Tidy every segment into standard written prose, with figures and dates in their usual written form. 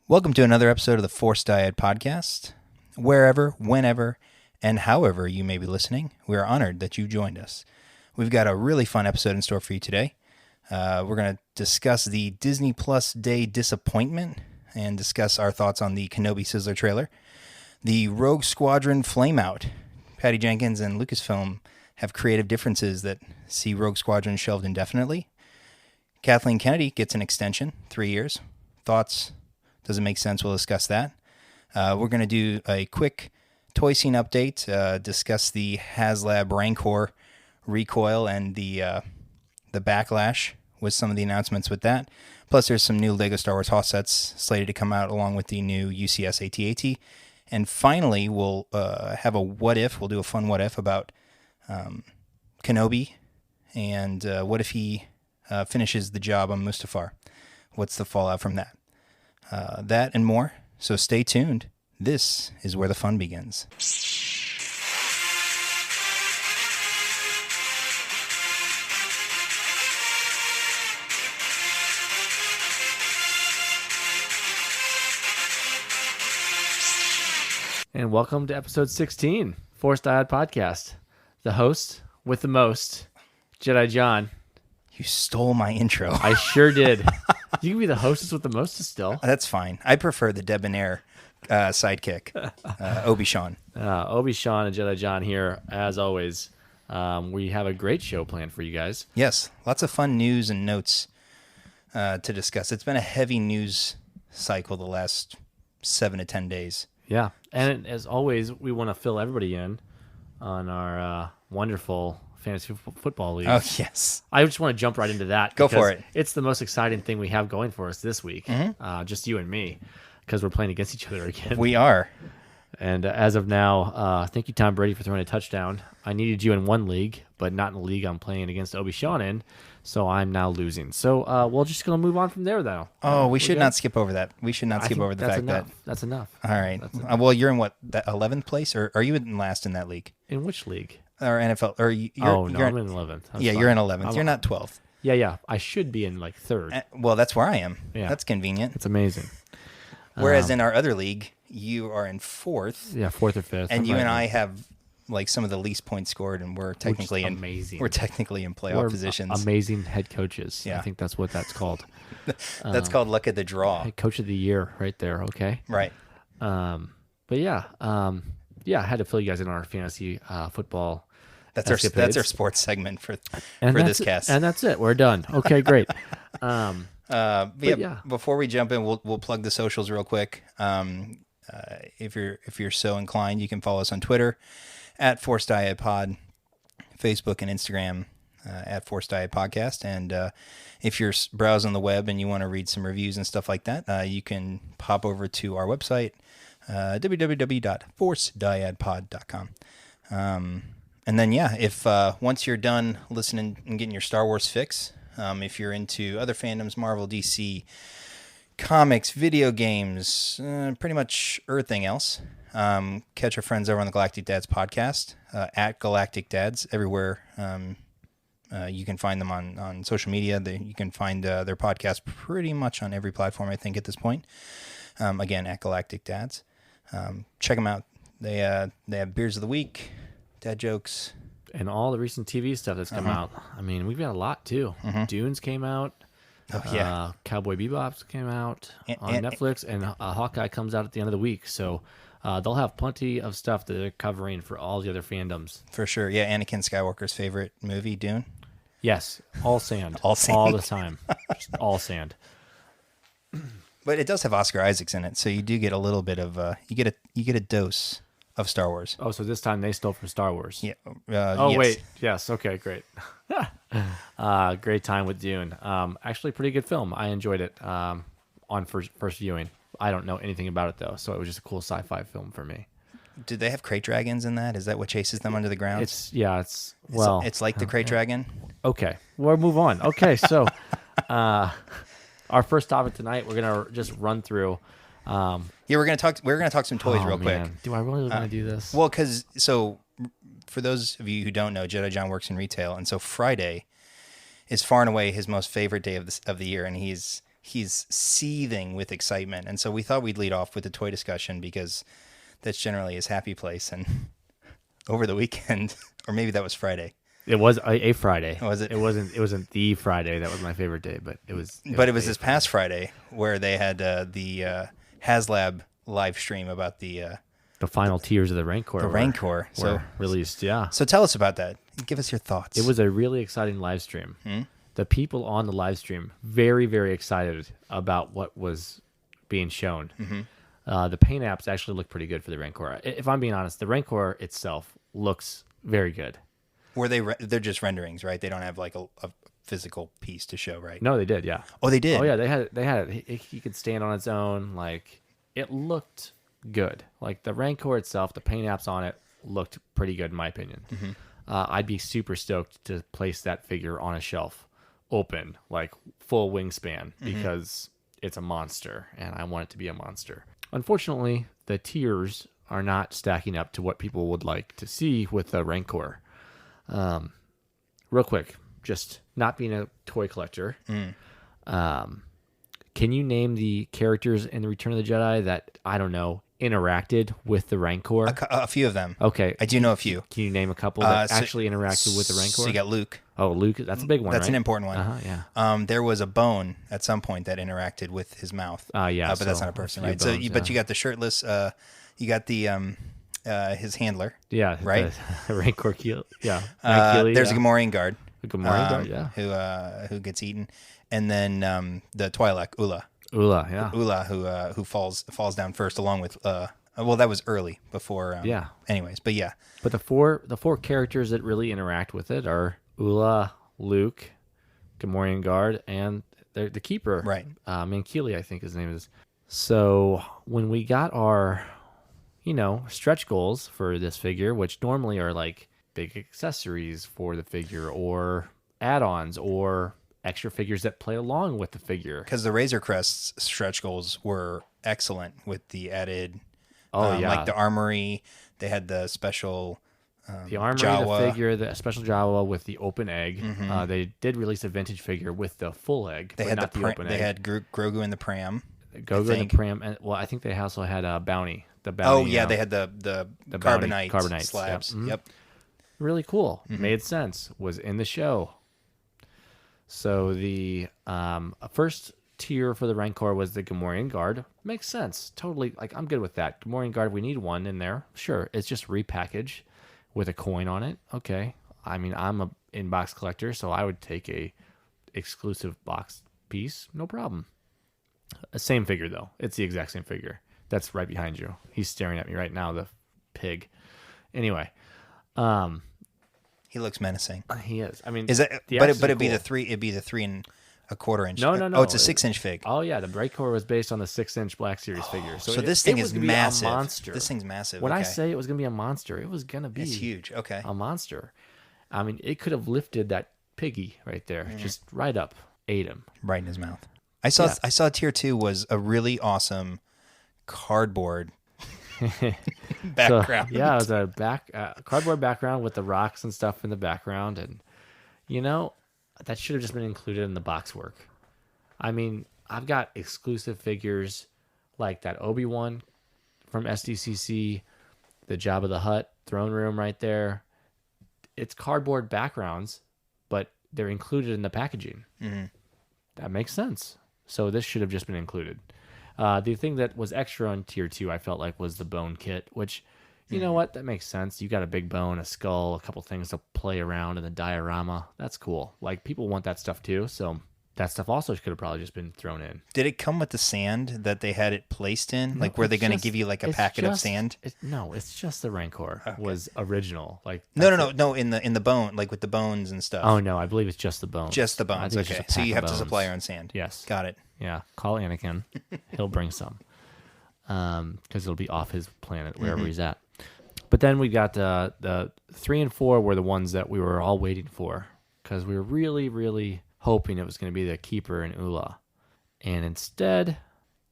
Welcome to another episode of the Force Dyad Podcast. Wherever, whenever, and however you may be listening, we are honored that you joined us. We've got a really fun episode in store for you today. We're going to discuss the Disney Plus Day disappointment and discuss our thoughts on the Kenobi Sizzler trailer. The Rogue Squadron flameout. Patty Jenkins and Lucasfilm have creative differences that see Rogue Squadron shelved indefinitely. Kathleen Kennedy gets an extension, 3 years. Thoughts? Does it make sense? We'll discuss that. We're going to do a quick toy scene update, discuss the HasLab Rancor Recoil and the backlash with some of the announcements with that. Plus, there's some new LEGO Star Wars Hoss sets slated to come out along with the new UCS AT-AT. And finally, we'll have a what if. We'll do a fun what if about Kenobi and what if he finishes the job on Mustafar. What's the fallout from that? That and more. So stay tuned. This is where the fun begins. And welcome to episode 16, Force Dyad Podcast. The host with the most, Jedi John. You stole my intro. I sure did. You can be the hostess with the mostest still. That's fine. I prefer the debonair sidekick, Obi-Sean. Obi-Sean and Jedi John here, as always. We have a great show planned for you guys. Yes, lots of fun news and notes to discuss. It's been a heavy news cycle the last 7 to 10 days. Yeah, and as always, we want to fill everybody in on our wonderful fantasy football league. Oh, yes. I just want to jump right into that. Go for it. It's the most exciting thing we have going for us this week, just you and me, because we're playing against each other again. We are. And as of now, thank you, Tom Brady, for throwing a touchdown. I needed you in one league, but not in the league I'm playing against Obi-Sean in, so I'm now losing. So we're just going to move on from there, though. Oh, we should not skip over that. We should not skip over the fact enough. that... That's enough. All right. Well, you're in what, the 11th place? Or are you in last in that league? In which league? Or NFL? Or you're I'm in 11th. You're in 11th. You're not 12th. Yeah. I should be in like third. Well, that's where I am. Yeah. That's convenient. It's amazing. Whereas in our other league, you are in fourth. Yeah, fourth or fifth. And you and I have like some of the least points scored, and we're technically amazing. We're technically in playoff positions. Amazing head coaches. Yeah. I think that's what that's called. That's called luck of the draw. Head coach of the year, right there. Okay. Right. But yeah, I had to fill you guys in on our fantasy football. That's our sports segment for this cast. And that's it. We're done. Okay, great. Before we jump in, we'll plug the socials real quick. If you're so inclined, you can follow us on Twitter at Force Dyad Pod, Facebook and Instagram at Force Dyad Podcast. And if you're browsing the web and you want to read some reviews and stuff like that, you can pop over to our website, www.forcedyadpod.com. And then, if once you're done listening and getting your Star Wars fix, if you're into other fandoms, Marvel, DC, comics, video games, pretty much everything else, catch our friends over on the Galactic Dads podcast, at Galactic Dads, everywhere. You can find them on social media. You can find their podcast pretty much on every platform, I think, at this point. Again, at Galactic Dads. Check them out. They have Beers of the Week, dad jokes, and all the recent TV stuff that's come out. I mean, we've got a lot too. Dunes came out. Oh yeah. Cowboy Bebop came out on Netflix, and Hawkeye comes out at the end of the week. So they'll have plenty of stuff that they're covering for all the other fandoms. For sure. Yeah, Anakin Skywalker's favorite movie, Dune. Yes, all sand, all sand, all the time, just all sand. But it does have Oscar Isaacs in it, so you do get a little bit of you get a dose of Star Wars. Oh, so this time they stole from Star Wars. Yeah. Yes. Wait. Yes. Okay. Great. Great time with Dune. Actually, pretty good film. I enjoyed it on first viewing. I don't know anything about it though, so it was just a cool sci-fi film for me. Do they have crate dragons in that? Is that what chases them under the ground? It's like the crate dragon. Okay, we'll move on. Okay, so our first topic tonight, we're gonna just run through. We're gonna talk some toys real quick. Do I really want to do this? Well, for those of you who don't know, Jedi John works in retail, and so Friday is far and away his most favorite day of the year, and he's he's seething with excitement. And so we thought we'd lead off with the toy discussion because that's generally his happy place. And over the weekend, or maybe that was Friday. It was a Friday. Was it? It wasn't the Friday that was my favorite day, but it was. But it was this past Friday where they had the HasLab live stream about the final tiers of the Rancor. were released. Yeah. So tell us about that. Give us your thoughts. It was a really exciting live stream. The people on the live stream very, very excited about what was being shown. The paint apps actually look pretty good for the Rancor. If I'm being honest, the Rancor itself looks very good. Were they're just renderings, right? They don't have like a physical piece to show, right? No, they did. Yeah. Oh, they did. Oh, yeah. They had it. He could stand on its own. Like, it looked good. Like the Rancor itself, the paint apps on it looked pretty good in my opinion. I'd be super stoked to place that figure on a shelf, open, like full wingspan, because it's a monster and I want it to be a monster. Unfortunately, the tiers are not stacking up to what people would like to see with the Rancor. Real quick, just not being a toy collector, can you name the characters in the Return of the Jedi that, I don't know, interacted with the Rancor? A few of them. Okay. I do know a few. Can you name a couple that actually interacted with the Rancor? So you got Luke. Oh, Luke. That's a big one, That's right? an important one. Yeah. There was a bone at some point that interacted with his mouth. Yeah. But that's not a person, right? Bones, But you got the shirtless, you got the his handler. Yeah. Right? The Rancor Keel. Yeah. There's a Gamorrean guard. A Gamorrean guard, yeah. Who gets eaten. And then the Twi'lek, Ula. Ula, yeah. Ula, who falls down first, along with well, that was early before. Yeah. Anyways, but yeah. But the four characters that really interact with it are Ula, Luke, Gamorrean guard, and the keeper. Right. Mankili, I think his name is. So when we got our, stretch goals for this figure, which normally are like big accessories for the figure or add-ons or extra figures that play along with the figure. Because the Razor Crest's stretch goals were excellent with the added, like the armory. They had the special the armory, Jawa. the figure, the special Jawa with the open egg. They did release a vintage figure with the full egg, They but had not the open egg. They had Grogu in the pram. Grogu in the pram, and I think they also had a bounty. The bounty. Oh yeah, they had the carbonite slabs. Yep. Really cool. Made sense. Was in the show. So the first tier for the Rancor was the Gamorrean guard. Makes sense. Totally. Like, I'm good with that. Gamorrean guard, we need one in there. Sure. It's just repackaged with a coin on it. Okay. I mean, I'm a in-box collector, so I would take a exclusive box piece. No problem. Same figure, though. It's the exact same figure. That's right behind you. He's staring at me right now, the pig. Anyway. He looks menacing. He is. I mean, is that? But it'd be cool. the 3.25 inch. No. Oh, it's a 6-inch fig. Oh yeah, the Rancor was based on the 6-inch Black Series figure. So this thing is massive. A monster. This thing's massive. When okay. I say it was gonna be a monster, it was gonna be. It's huge. Okay. A monster. I mean, it could have lifted that piggy right there, just right up, ate him right in his mouth. I saw tier 2 was a really awesome cardboard background. So, yeah, it was a cardboard background with the rocks and stuff in the background, and that should have just been included in the box work. I mean, I've got exclusive figures like that Obi-Wan from SDCC, the Jabba the Hutt throne room right there. It's cardboard backgrounds, but they're included in the packaging. That makes sense. So this should have just been included. The thing that was extra on tier 2, I felt like, was the bone kit, which, you know what? That makes sense. You got a big bone, a skull, a couple things to play around in the diorama. That's cool. Like, people want that stuff too. So that stuff also could have probably just been thrown in. Did it come with the sand that they had it placed in? Like, were they going to give you like a packet of sand? No, it's just the Rancor was original. Like no, in the bone, like with the bones and stuff. Oh no, I believe it's just the bones. Just the bones. Okay, so you have to supply your own sand. Yes, got it. Yeah, call Anakin. He'll bring some, because it'll be off his planet wherever he's at. But then we got the 3 and 4 were the ones that we were all waiting for, because we were really, really hoping it was going to be the Keeper and Ula. And instead,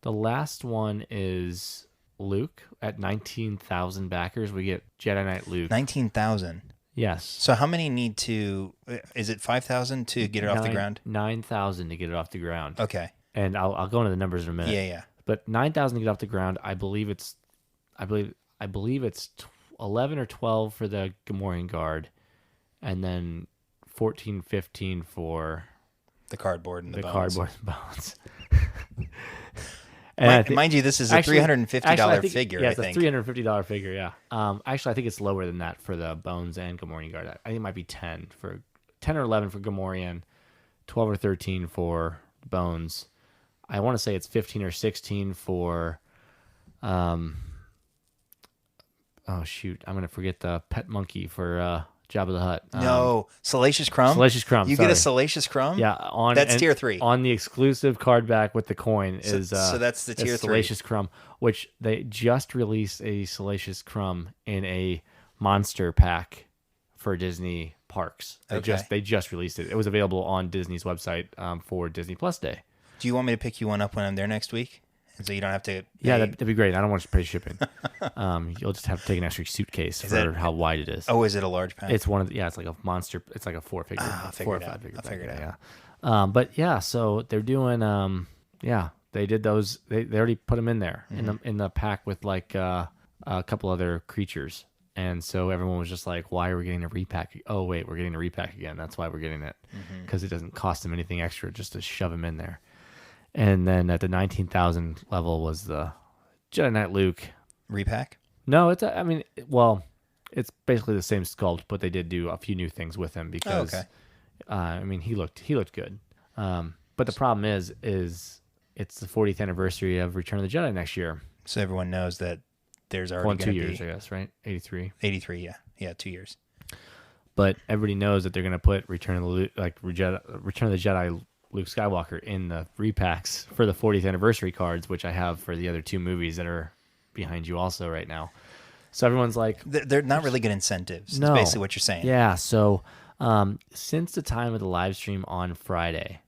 the last one is Luke at 19,000 backers. We get Jedi Knight Luke. 19,000. Yes. So how many is it 5,000 to get it off the ground? 9,000 to get it off the ground. Okay. and I'll go into the numbers in a minute. Yeah. But 9,000 to get off the ground. I believe it's 11 or 12 for the Gamorrean guard, and then 14, 15 for The cardboard and the bones. cardboard and bones. And mind you, this is a $350 figure. Yeah, I it's think. a $350 figure. Yeah. Actually, I think it's lower than that for the bones and Gamorrean guard. I think it might be 10 or 11 for Gamorrean, 12 or 13 for bones. I want to say it's 15 or 16 for. Oh shoot! I'm gonna forget the pet monkey for Jabba the Hutt. No, Salacious Crumb. Salacious Crumb. You sorry. get a Salacious Crumb. Yeah, that's tier 3. On the exclusive card back with the coin is so that's the tier 3. Salacious Crumb, which they just released a Salacious Crumb in a monster pack for Disney parks. They just released it. It was available on Disney's website for Disney Plus Day. Do you want me to pick you one up when I'm there next week? So you don't have to. Yeah, that'd be great. I don't want you to pay shipping. You'll just have to take an extra suitcase for how wide it is. Oh, is it a large pack? It's one of the, it's like a monster. It's like a 4-figure, I'll 4 or figure it 5 out. figure. I'll figure it out. Yeah. But yeah, so they're doing. They did those. They already put them in there in the pack with like a couple other creatures, and so everyone was just like, "Why are we getting a repack? Oh wait, we're getting a repack again. That's why we're getting it because it doesn't cost them anything extra just to shove them in there." And then at the 19,000 level was the Jedi Knight Luke repack. No, it's it's basically the same sculpt, but they did do a few new things with him because, he looked good. But the problem is it's the 40th anniversary of Return of the Jedi next year. So everyone knows that there's already 2 years, I guess, right? 83. 83, yeah, 2 years. But everybody knows that they're going to put Return of the Jedi Luke Skywalker in the repacks for the 40th anniversary cards, which I have for the other 2 movies that are behind you also right now. So everyone's like... They're not really good incentives. No. That's basically what you're saying. Yeah, so since the time of the live stream on Friday,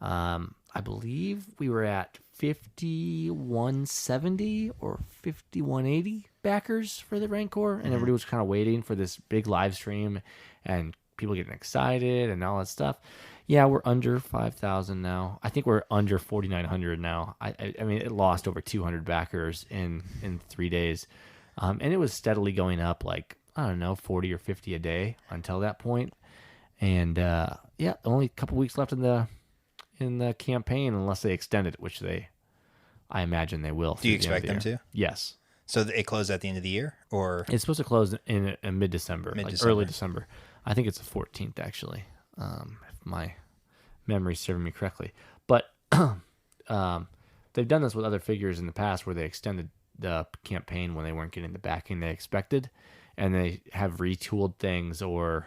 I believe we were at 5,170 or 5,180 backers for the Rancor, and everybody was kind of waiting for this big live stream and people getting excited and all that stuff. Yeah, we're under 5,000 now. I think we're under 4,900 now. I mean, it lost over 200 backers in 3 days. And it was steadily going up like, I don't know, 40 or 50 a day until that point. And only a couple weeks left in the campaign unless they extend it, which I imagine they will. Do you expect them to? Yes. So it closed at the end of the year, or it's supposed to close in mid-December, like early December. I think it's the 14th actually. If my memory's serving me correctly. But they've done this with other figures in the past where they extended the campaign when they weren't getting the backing they expected, and they have retooled things or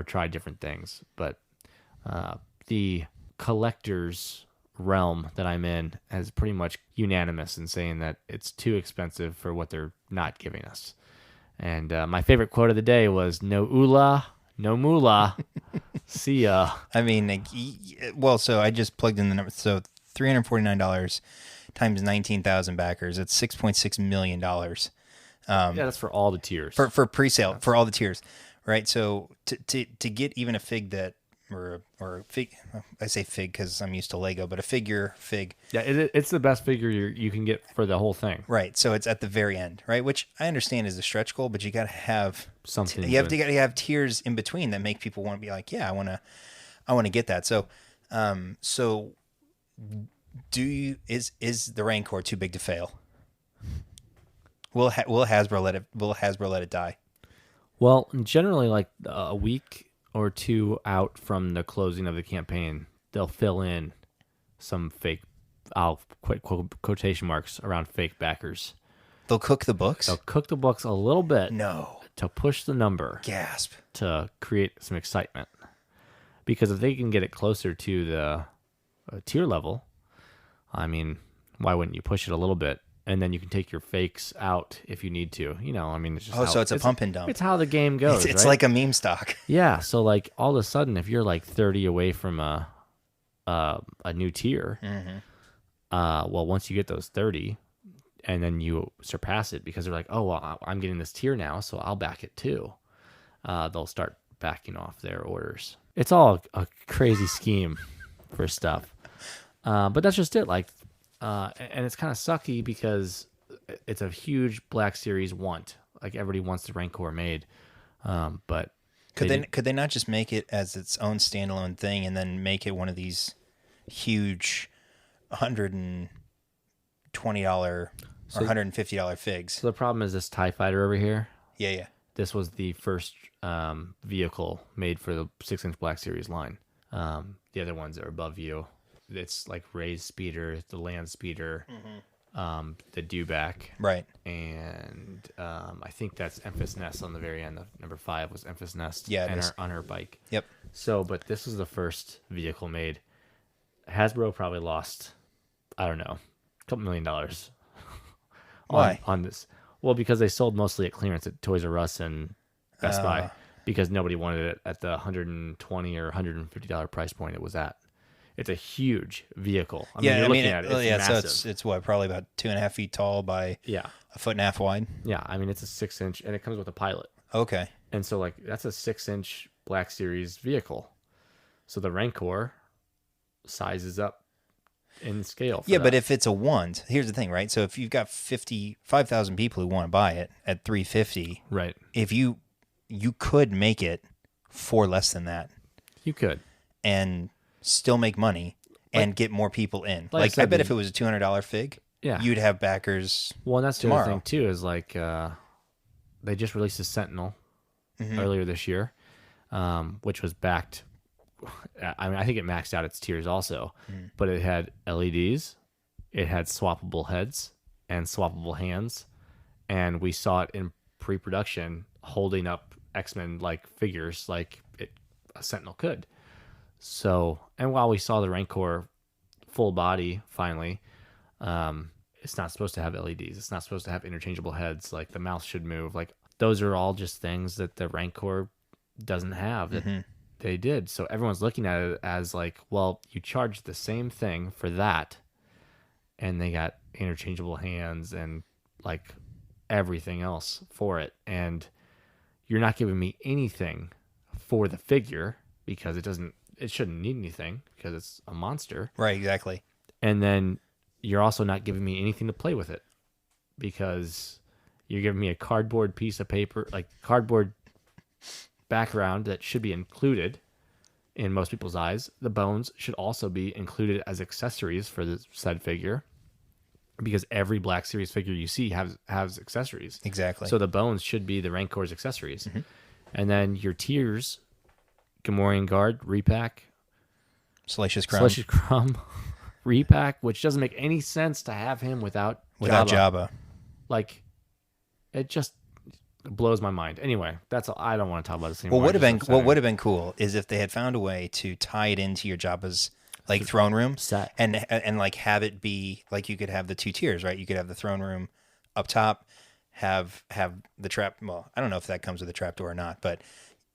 tried different things. But the collector's realm that I'm in is pretty much unanimous in saying that it's too expensive for what they're not giving us. And my favorite quote of the day was, "No oolah, no moolah. See ya." I mean, so I just plugged in the number. So $349 times 19,000 backers. It's $6.6 million. Yeah, that's for all the tiers. For pre-sale, for all the tiers, right? So to get even a fig that, or a fig, I say fig because I'm used to Lego, but a fig. Yeah, it's the best figure you can get for the whole thing. Right. So it's at the very end, right? Which I understand is a stretch goal, but you got to have something. You have to have tiers in between that make people want to be like, yeah, I want to get that. So, is the Rancor too big to fail? Will Hasbro let it die? Well, generally, like a week or 2 out from the closing of the campaign, they'll fill in some fake, I'll quote quotation marks around fake backers. They'll cook the books? They'll cook the books a little bit. No. To push the number. Gasp. To create some excitement. Because if they can get it closer to the tier level, I mean, why wouldn't you push it a little bit? And then you can take your fakes out if you need to. I mean, it's just so it's a pump and dump. It's how the game goes. It's right? like a meme stock. Yeah. So like all of a sudden, if you're like 30 away from a new tier, well, once you get those 30, and then you surpass it because they're like, oh, well, I'm getting this tier now, so I'll back it too. They'll start backing off their orders. It's all a crazy scheme for stuff. But that's just it. Like, and it's kind of sucky because it's a huge Black Series want. Like everybody wants the Rancor made, but could they not just make it as its own standalone thing and then make it one of these huge $120 or $150 figs? So the problem is this TIE Fighter over here. Yeah. This was the first vehicle made for the 6-inch Black Series line. The other ones are above you. It's like Ray's Speeder, the Land Speeder, the Dewback. Right. And I think that's Emphas Nest on the very end. Number 5 was Emphas Nest on her bike. Yep. So, but this was the first vehicle made. Hasbro probably lost, I don't know, a couple $1 million on this. Well, because they sold mostly at clearance at Toys R Us and Best Buy because nobody wanted it at the $120 or $150 price point it was at. It's a huge vehicle. You're looking at it. It's massive. So it's what, probably about 2.5 feet tall by a 1.5 wide. Yeah, I mean it's a 6-inch, and it comes with a pilot. Okay. And so like that's a 6-inch Black Series vehicle. So the Rancor sizes up in scale. For that. But if it's a want, here's the thing, right? So if you've got 5,000 people who want to buy it at $350, right? If you could make it for less than that, you could, and still make money and get more people in. Like I bet if it was a $200 fig, you'd have backers. Well, and that's tomorrow. The other thing too is like they just released a Sentinel earlier this year, which was backed. I mean, I think it maxed out its tiers also, but it had LEDs, it had swappable heads and swappable hands, and we saw it in pre-production holding up X-Men like figures like a Sentinel could. So, and while we saw the Rancor full body finally, it's not supposed to have LEDs. It's not supposed to have interchangeable heads. Like the mouth should move. Like those are all just things that the Rancor doesn't have that they did. So everyone's looking at it as like, well, you charge the same thing for that, and they got interchangeable hands and like everything else for it, and you're not giving me anything for the figure because it shouldn't need anything because it's a monster. Right, exactly. And then you're also not giving me anything to play with it because you're giving me a cardboard piece of paper, like cardboard background that should be included in most people's eyes. The bones should also be included as accessories for the said figure because every Black Series figure you see has accessories. Exactly. So the bones should be the Rancor's accessories. And then your tiers, Gamorrean Guard, repack, Salacious Crumb, repack, which doesn't make any sense to have him without Jabba. Like, it just blows my mind. Anyway, that's all. I don't want to talk about this anymore. What would have been cool is if they had found a way to tie it into your Jabba's like throne room set and like have it be like you could have the 2 tiers, right? You could have the throne room up top, have the trap. Well, I don't know if that comes with a trapdoor or not, but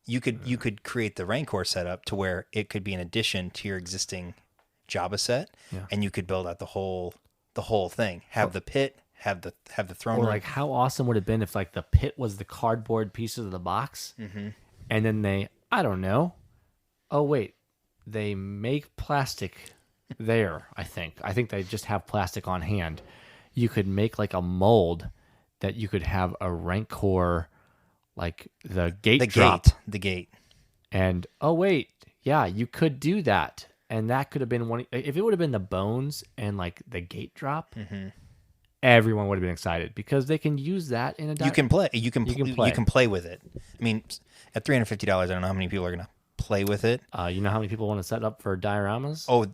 you could create the Rancor setup to where it could be an addition to your existing Jabba set, and you could build out the whole thing. Have the pit, have the throne room. Like, how awesome would it have been if like the pit was the cardboard pieces of the box, and then I don't know. Oh wait, they make plastic there. I think they just have plastic on hand. You could make like a mold that you could have a Rancor. Like the gate. And oh wait, yeah, you could do that, and that could have been one. If it would have been the bones and like the gate drop, everyone would have been excited because they can use that in a. You can play with it. I mean, at $350, I don't know how many people are gonna play with it. You know how many people want to set up for dioramas? Oh,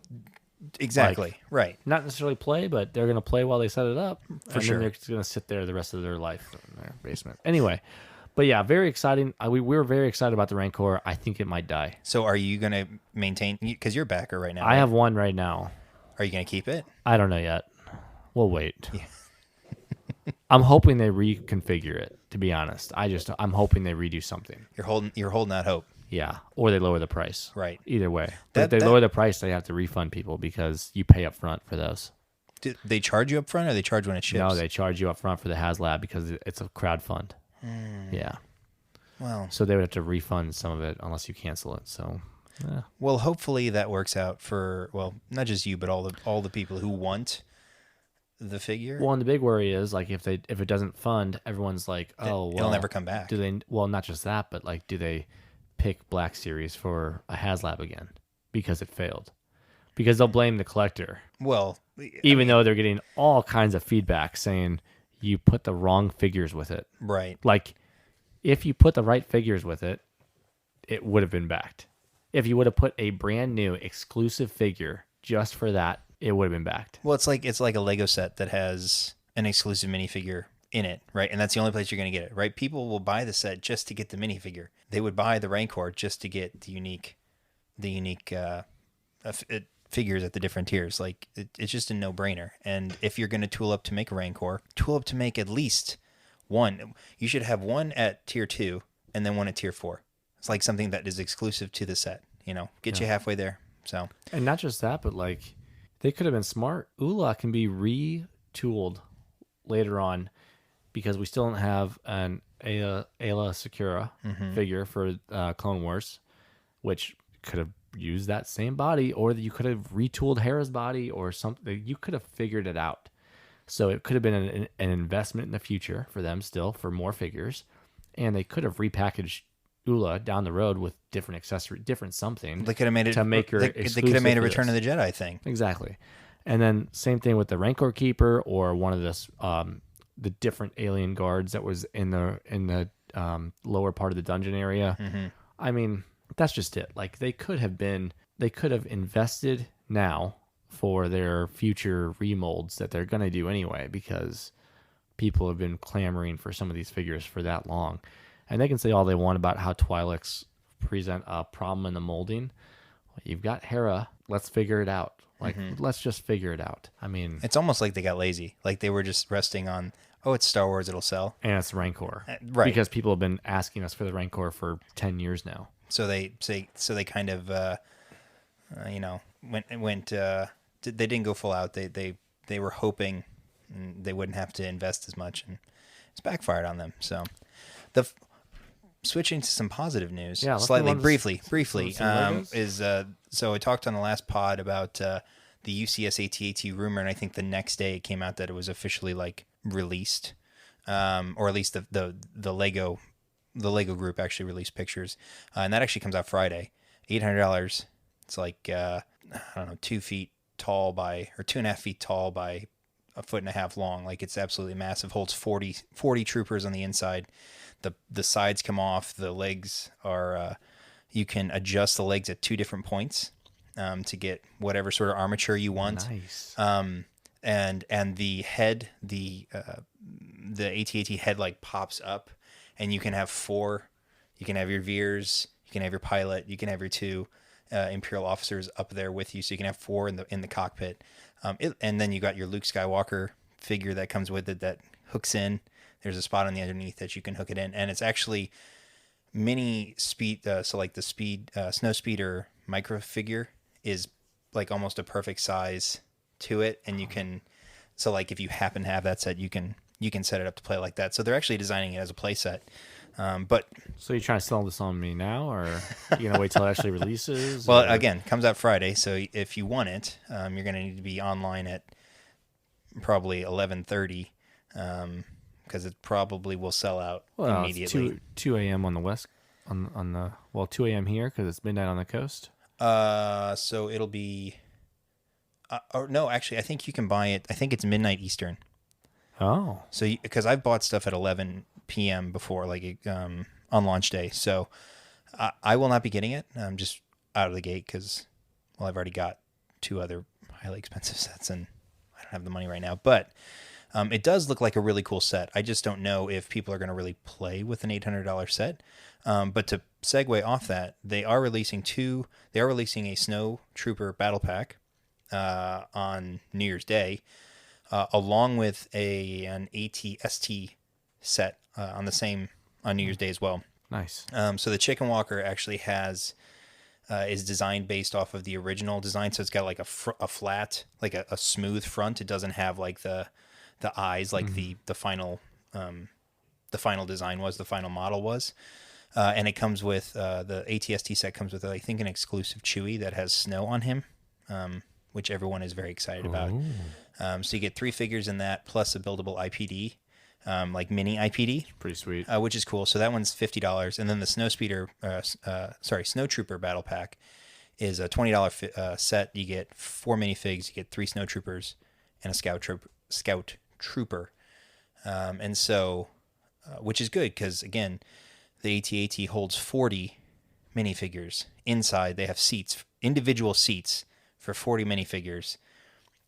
exactly. Like, right. Not necessarily play, but they're gonna play while they set it up. For sure. Then they're just gonna sit there the rest of their life in their basement. Anyway. But yeah, very exciting. We were very excited about the Rancor. I think it might die. So are you going to maintain, because you're a backer right now. I have one right now. Are you going to keep it? I don't know yet. We'll wait. Yeah. I'm hoping they reconfigure it, to be honest. I'm hoping they redo something. You're holding out hope. Yeah. Or they lower the price. Right. Either way. But if they lower the price, they have to refund people because you pay up front for those. Do they charge you up front or they charge when it ships? No, they charge you up front for the HasLab because it's a crowdfund. Yeah. Well, so they would have to refund some of it unless you cancel it. So Yeah. Well, hopefully that works out for, well, not just you, but all the people who want the figure. Well, and the big worry is like if it doesn't fund, everyone's like, oh well, It'll never come back. Do they? Well, not just that, but like, do they pick Black Series for a HasLab again because it failed? Because they'll blame the collector, Well, even though they're getting all kinds of feedback saying you put the wrong figures with it. right. Like, if you put the right figures with it, it would have been backed. If you would have put a brand new exclusive figure just for that, it would have been backed. Well, it's like a Lego set that has an exclusive minifigure in it, right? And that's the only place you're going to get it, right? People will buy the set just to get the minifigure. They would buy the Rancor just to get the unique figures at the different tiers. Like it's just a no-brainer. And if you're going to tool up to make a Rancor, tool up to make at least one. You should have one at tier 2 and then one at tier 4. It's like something that is exclusive to the set. Get you halfway there. So, and not just that, but like they could have been smart. Ula can be retooled later on because we still don't have an Ayla Secura figure for Clone Wars, which could have used that same body, or you could have retooled Hera's body or something. You could have figured it out. So it could have been an investment in the future for them still for more figures, and they could have repackaged Ula down the road with different accessory, different something. They could have made it to make her. They could have made a Return of the Jedi thing. Exactly, and then same thing with the Rancor Keeper or one of this the different alien guards that was in the lower part of the dungeon area. Mm-hmm. I mean, that's just it. Like they could have invested now for their future remolds that they're going to do anyway, because people have been clamoring for some of these figures for that long. And they can say all they want about how Twi'leks present a problem in the molding. Well, you've got Hera. Let's figure it out. Like, let's just figure it out. I mean, it's almost like they got lazy. Like they were just resting on, oh, it's Star Wars, it'll sell. And it's Rancor. Right. Because people have been asking us for the Rancor for 10 years now. So they kind of, went. They didn't go full out. They were hoping they wouldn't have to invest as much, and it's backfired on them. So, switching to some positive news, slightly briefly, so I talked on the last pod about the UCS AT-AT rumor, and I think the next day it came out that it was officially like released, or at least the Lego group actually released pictures, and that actually comes out Friday. $800. It's like I don't know, 2 feet tall by, or 2.5 feet tall by a foot and a half long. Like it's absolutely massive. Holds 40 troopers on the inside. The sides come off. The legs are you can adjust the legs at 2 different points to get whatever sort of armature you want. Nice. And the head, the AT-AT head like pops up, and you can have 4. You can have your Veers, you can have your pilot, you can have your 2 Imperial officers up there with you, so you can have 4 in the cockpit. And then you got your Luke Skywalker figure that comes with it that hooks in. There's a spot on the underneath that you can hook it in, and it's actually mini speed. So like the speed snow speeder micro figure is like almost a perfect size to it, and you can. So like if you happen to have that set, you can set it up to play like that. So they're actually designing it as a play set. But so you trying to sell this on me now, or you gonna wait till it actually releases? Well, again, comes out Friday, so if you want it, you're gonna need to be online at probably 11:30, because it probably will sell out immediately. It's 2 a.m. on the west, on the 2 a.m. here because it's midnight on the coast. So it'll be, or no, actually, I think you can buy it. I think it's midnight Eastern. Oh, so because I've bought stuff at 11 p.m. before, like on launch day, so I will not be getting it. I'm just out of the gate because, well, I've already got 2 other highly expensive sets, and I don't have the money right now. But it does look like a really cool set. I just don't know if people are going to really play with an $800 set. But to segue off that, they are releasing a Snow Trooper Battle Pack on New Year's Day, along with an AT-ST set on New Year's Day as well. nice. So the Chicken Walker actually is designed based off of the original design. So it's got like a flat, like a smooth front. It doesn't have like the eyes like the final design was, the final model was. And it comes with the ATST set comes with, I think, an exclusive Chewie that has snow on him, which everyone is very excited about. So you get 3 figures in that, plus a buildable IPD, like mini IPD. Pretty sweet. Which is cool. So that one's $50, and then the Snow Trooper Battle Pack is a $20 set. You get 4 minifigs, you get 3 Snow Troopers, and a Scout Trooper, and so, which is good because again, the AT-AT holds 40 minifigures inside. They have seats, individual seats for 40 minifigures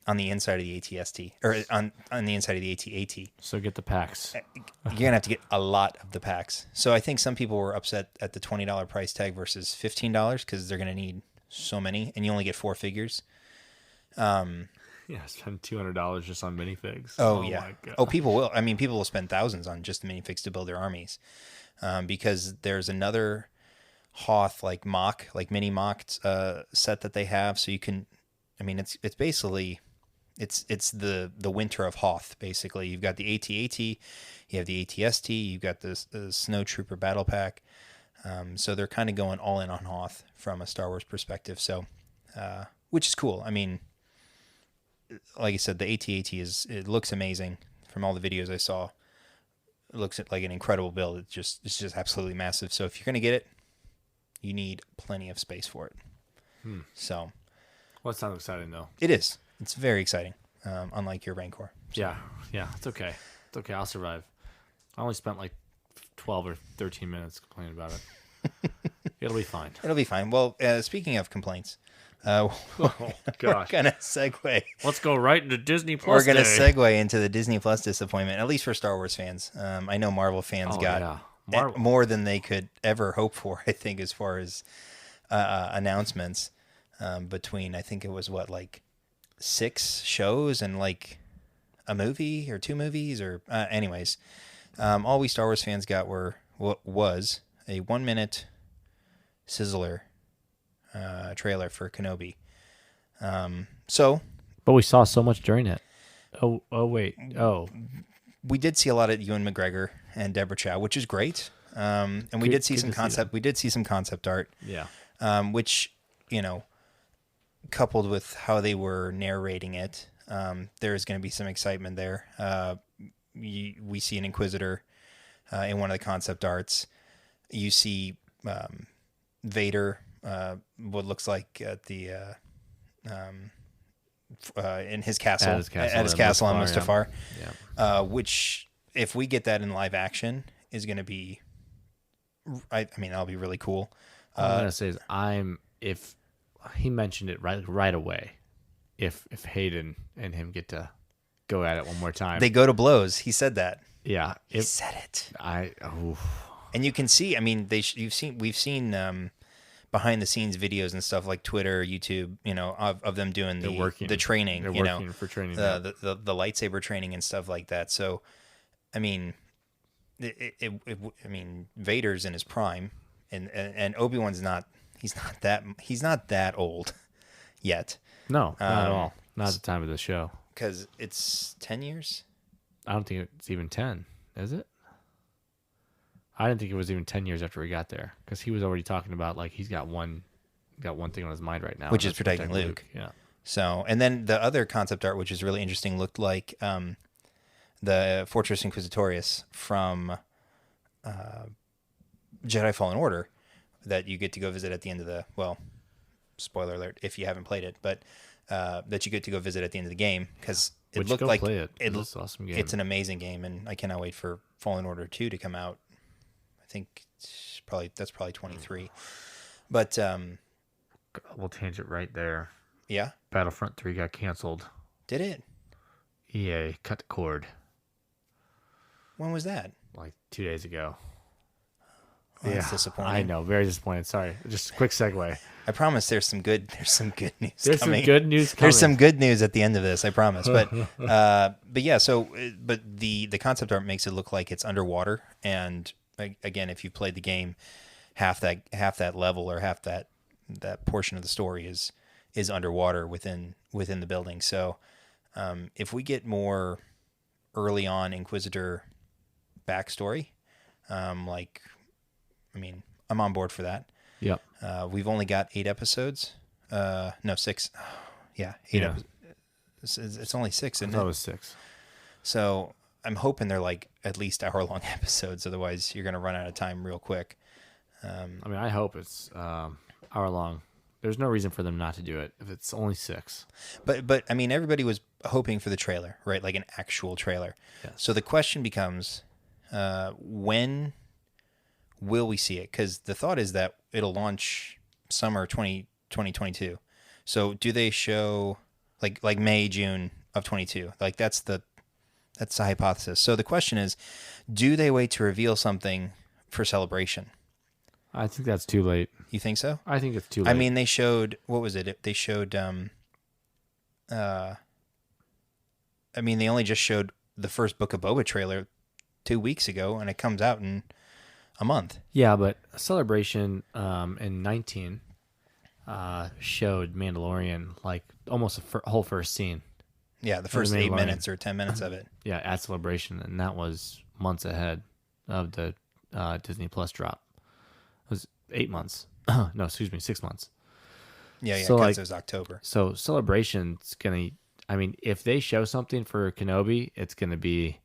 on the inside of the AT-ST, or on the inside of the AT-AT. So get the packs. You're going to have to get a lot of the packs. So I think some people were upset at the $20 price tag versus $15 because they're going to need so many, and you only get 4 figures. Yeah, spend $200 just on minifigs. Oh yeah. My God. Oh, people will. I mean, people will spend thousands on just the minifigs to build their armies, because there's another Hoth mini mocked set that they have. So you can, I mean, it's basically, it's the winter of Hoth. Basically, you've got the AT-AT, you have the AT-ST, you've got the Snow Trooper Battle Pack. So they're kind of going all in on Hoth from a Star Wars perspective. So, which is cool. I mean, like I said, the AT-AT it looks amazing from all the videos I saw. It looks like an incredible build. It's just absolutely massive. So if you're going to get it, you need plenty of space for it. So, well, it sounds exciting though. It is. It's very exciting. Unlike your Rancor. So. Yeah. It's okay. It's okay. I'll survive. I only spent like 12 or 13 minutes complaining about it. It'll be fine. It'll be fine. Well, speaking of complaints, oh gosh, we're gonna segue. Let's go right into Disney Plus. We're gonna segue into the Disney Plus disappointment, at least for Star Wars fans. I know Marvel fans got more than they could ever hope for. I think as far as announcements between, I think it was like 6 shows and like a movie or 2 movies or anyways. All we Star Wars fans got was a 1-minute sizzler trailer for Kenobi. But we saw so much during it. Wait. We did see a lot of Ewan McGregor and Deborah Chow, which is great. And we did see some concept. We did see some concept art. Yeah. Which, coupled with how they were narrating it, there is going to be some excitement there. We see an Inquisitor in one of the concept arts. You see Vader, what looks like at the in his castle, at his castle on Mustafar. Yeah. Which, if we get that in live action, is going to be, I mean, that'll be really cool. All I'm gonna say is if he mentioned it right away, if Hayden and him get to go at it one more time, they go to blows. He said that. Yeah, he said it. And you can see. I mean, we've seen behind the scenes videos and stuff like Twitter, YouTube, of them doing the training. They're working for training. The lightsaber training and stuff like that. So, I mean, I mean, Vader's in his prime, and Obi-Wan's not. He's not that old yet. No, not at all. Not at the time of the show. Because it's 10 years. I don't think it's even 10, is it? I didn't think it was even 10 years after we got there, because he was already talking about like he's got one thing on his mind right now, which is protecting Luke. Yeah. So, and then the other concept art, which is really interesting, looked like the Fortress Inquisitorius from Jedi Fallen Order that you get to go visit at the end of the, well, spoiler alert if you haven't played it, but that you get to go visit at the end of the game, because it looked like it's an awesome game. It's an amazing game, and I cannot wait for Fallen Order 2 to come out. I think that's probably 23. But we'll change it right there. Yeah. Battlefront 3 got canceled. Did it? EA cut the cord. When was that? Like 2 days ago. Well, that's disappointing. I know, very disappointing. Sorry, just a quick segue. I promise there's some good news coming. There's some good news coming. There's some good news at the end of this, I promise. But yeah, but the concept art makes it look like it's underwater, and again, if you played the game, half that level or half that portion of the story is underwater within the building. So if we get more early on Inquisitor backstory, like I mean, I'm on board for that. Yep. We've only got 8 episodes. No, 6. Yeah, 8 episodes. It's only 6, I isn't thought it? it was 6. So I'm hoping they're like at least hour-long episodes. Otherwise, you're going to run out of time real quick. I mean, I hope it's hour long. There's no reason for them not to do it if it's only 6. But I mean, everybody was hoping for the trailer, right? Like an actual trailer. Yes. So the question becomes, when will we see it? Because the thought is that it'll launch summer 2022. So do they show like May, June of 22? Like that's the hypothesis. So the question is, do they wait to reveal something for Celebration? I think that's too late. You think so? I think it's too late. I mean, they showed, what was it? They showed, I mean, they only just showed the first Book of Boba trailer 2 weeks ago, and it comes out in a month. Yeah, but Celebration in 19 showed Mandalorian like almost a whole first scene. Yeah, the first 8 minutes or 10 minutes of it. Yeah, at Celebration, and that was months ahead of the Disney Plus drop. It was 8 months. No, excuse me, 6 months. Yeah, So, because like, it was October. So Celebration's gonna. I mean, if they show something for Kenobi, it's gonna be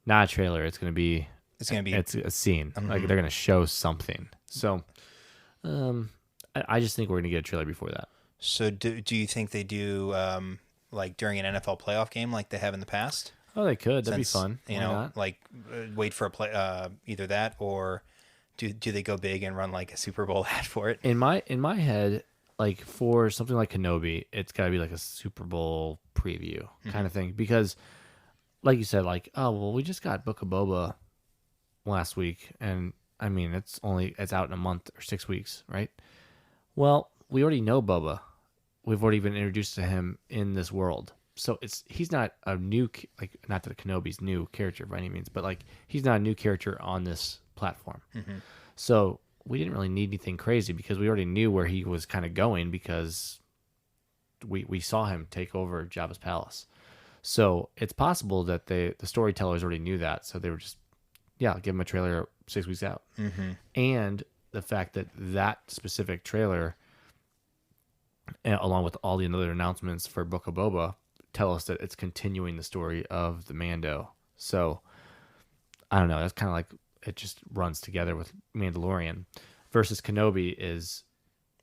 not a trailer. It's gonna be it's a scene. Like they're gonna show something. So, I just think we're gonna get a trailer before that. So do you think they do like during an NFL playoff game like they have in the past? Oh, they could. That'd Since, be fun. You Why know, not? like wait for a play, either that or do they go big and run like a Super Bowl ad for it? In my head, like for something like Kenobi, it's got to be like a Super Bowl preview kind of thing because, like you said, like we just got Book of Boba last week, and I mean it's out in a month or 6 weeks, right? Well, we already know Boba. We've already been introduced to him in this world, so he's not a new not that Kenobi's new character by any means, but like he's not a new character on this platform. So we didn't really need anything crazy because we already knew where he was kind of going because we saw him take over Jabba's palace. So it's possible that the storytellers already knew that, so they were just give him a trailer 6 weeks out. And the fact that specific trailer, along with all the other announcements for Book of Boba, tell us that it's continuing the story of the Mando. So I don't know. That's kind of like it just runs together with Mandalorian versus Kenobi is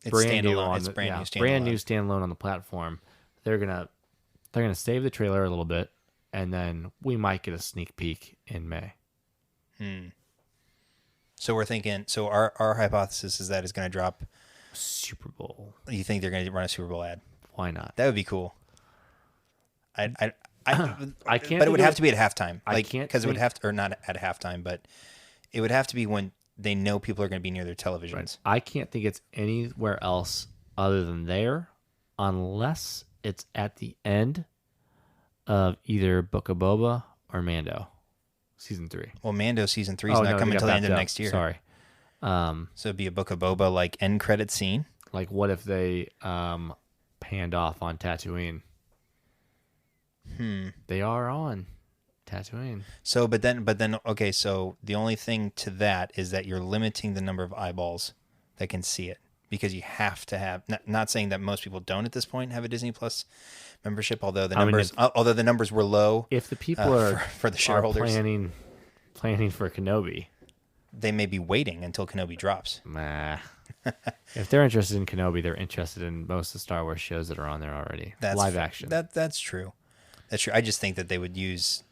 brand new standalone on the platform. They're gonna save the trailer a little bit, and then we might get a sneak peek in May. So we're thinking. So our hypothesis is that it's going to drop Super Bowl. You think they're going to run a Super Bowl ad? Why not? That would be cool. I can't. But it would have to be at halftime. I Like, can't because it would think- have to, or not at halftime, but it would have to be when they know people are going to be near their televisions. Right. I can't think it's anywhere else other than there, unless it's at the end of either Book of Boba or Mando, season 3. Well, Mando season 3 is not coming until the end of next year. Sorry. So it'd be a Book of Boba like end credit scene. Like, what if they panned off on Tatooine? They are on Tatooine. So, but then, okay. So the only thing to that is that you're limiting the number of eyeballs that can see it because you have to have. Not saying that most people don't at this point have a Disney Plus membership, although the numbers were low. If the people are for the shareholders planning for Kenobi, they may be waiting until Kenobi drops. Nah. If they're interested in Kenobi, they're interested in most of the Star Wars shows that are on there already. Live action. That's true. That's true. I just think that they would use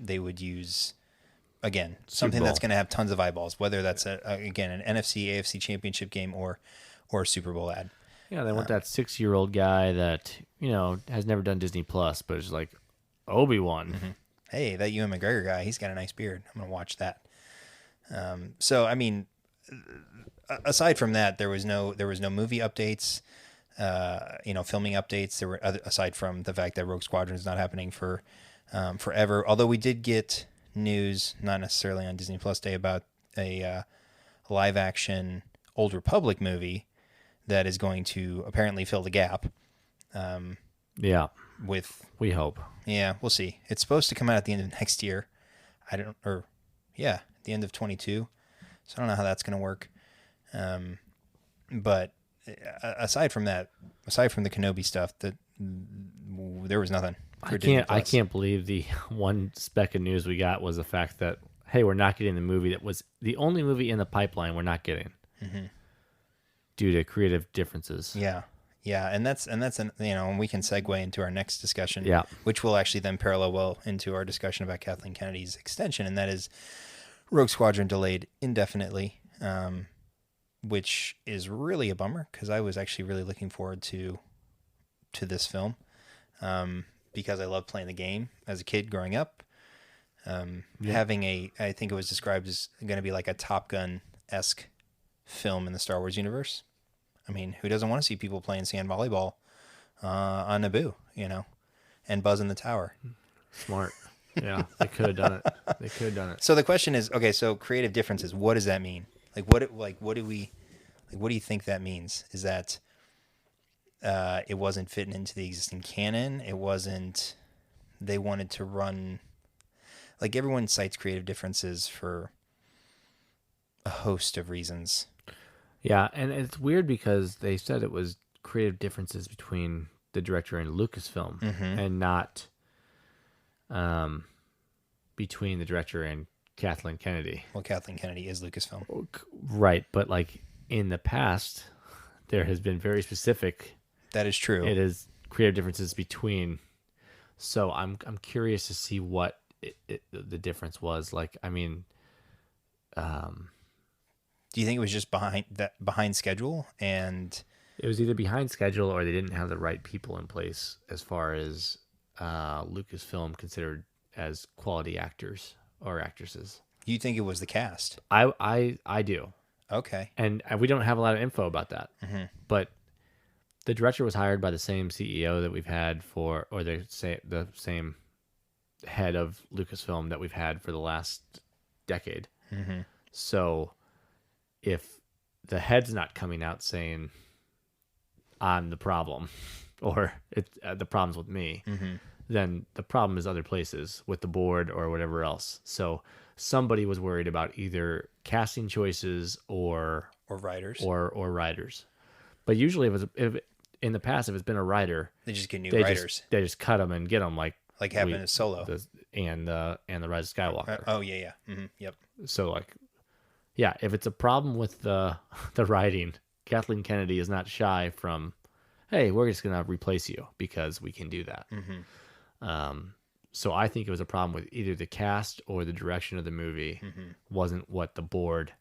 again something that's going to have tons of eyeballs, whether that's an NFC, AFC championship game or a Super Bowl ad. Yeah, they want that 6-year-old guy that has never done Disney Plus, but is like Obi-Wan. Hey, that Ewan McGregor guy, he's got a nice beard. I'm going to watch that. So I mean, aside from that, there was no movie updates. Filming updates. There were aside from the fact that Rogue Squadron is not happening for forever. Although we did get news, not necessarily on Disney Plus Day, about a live action Old Republic movie that is going to apparently fill the gap. We hope. Yeah, we'll see. It's supposed to come out at the end of next year. At the end of 22. So I don't know how that's going to work. But aside from that, aside from the Kenobi stuff, there was nothing. For Disney I Plus. can't believe the one speck of news we got was the fact that, hey, we're not getting the movie that was the only movie in the pipeline we're not getting due to creative differences. Yeah. Yeah, and that's and we can segue into our next discussion, Yeah. which will actually then parallel well into our discussion about Kathleen Kennedy's extension, and that is Rogue Squadron delayed indefinitely, which is really a bummer because I was actually really looking forward to this film, because I loved playing the game as a kid growing up. Having I think it was described as going to be like a Top Gun-esque film in the Star Wars universe. I mean, who doesn't want to see people playing sand volleyball on Naboo, and Buzz in the tower? Smart. Yeah, they could have done it. They could have done it. So the question is, okay, so creative differences. What does that mean? What do you think that means? Is that it wasn't fitting into the existing canon? It wasn't. They wanted to run. Like everyone cites creative differences for a host of reasons. Yeah, and it's weird because they said it was creative differences between the director and Lucasfilm, and not between the director and Kathleen Kennedy. Well, Kathleen Kennedy is Lucasfilm. Right, but like in the past, there has been very specific. That is true. It is creative differences between. So I'm curious to see what the difference was. Like, I mean, do you think it was just behind schedule, and it was either behind schedule or they didn't have the right people in place as far as Lucasfilm considered as quality actors or actresses? you think it was the cast? I do. Okay. And we don't have a lot of info about that. But the director was hired by the same CEO that we've had or the same head of Lucasfilm that we've had for the last decade. So if the head's not coming out saying I'm the problem or the problem's with me, then the problem is other places with the board or whatever else. So somebody was worried about either casting choices or writers or writers. But usually, if in the past, if it's been a writer, they just get new writers. They just cut them and get them like happened in Solo and the Rise of Skywalker. Oh yeah. Yep. So like, yeah, if it's a problem with the writing, Kathleen Kennedy is not shy from, hey, we're just gonna replace you because we can do that. So I think it was a problem with either the cast or the direction of the movie wasn't what the board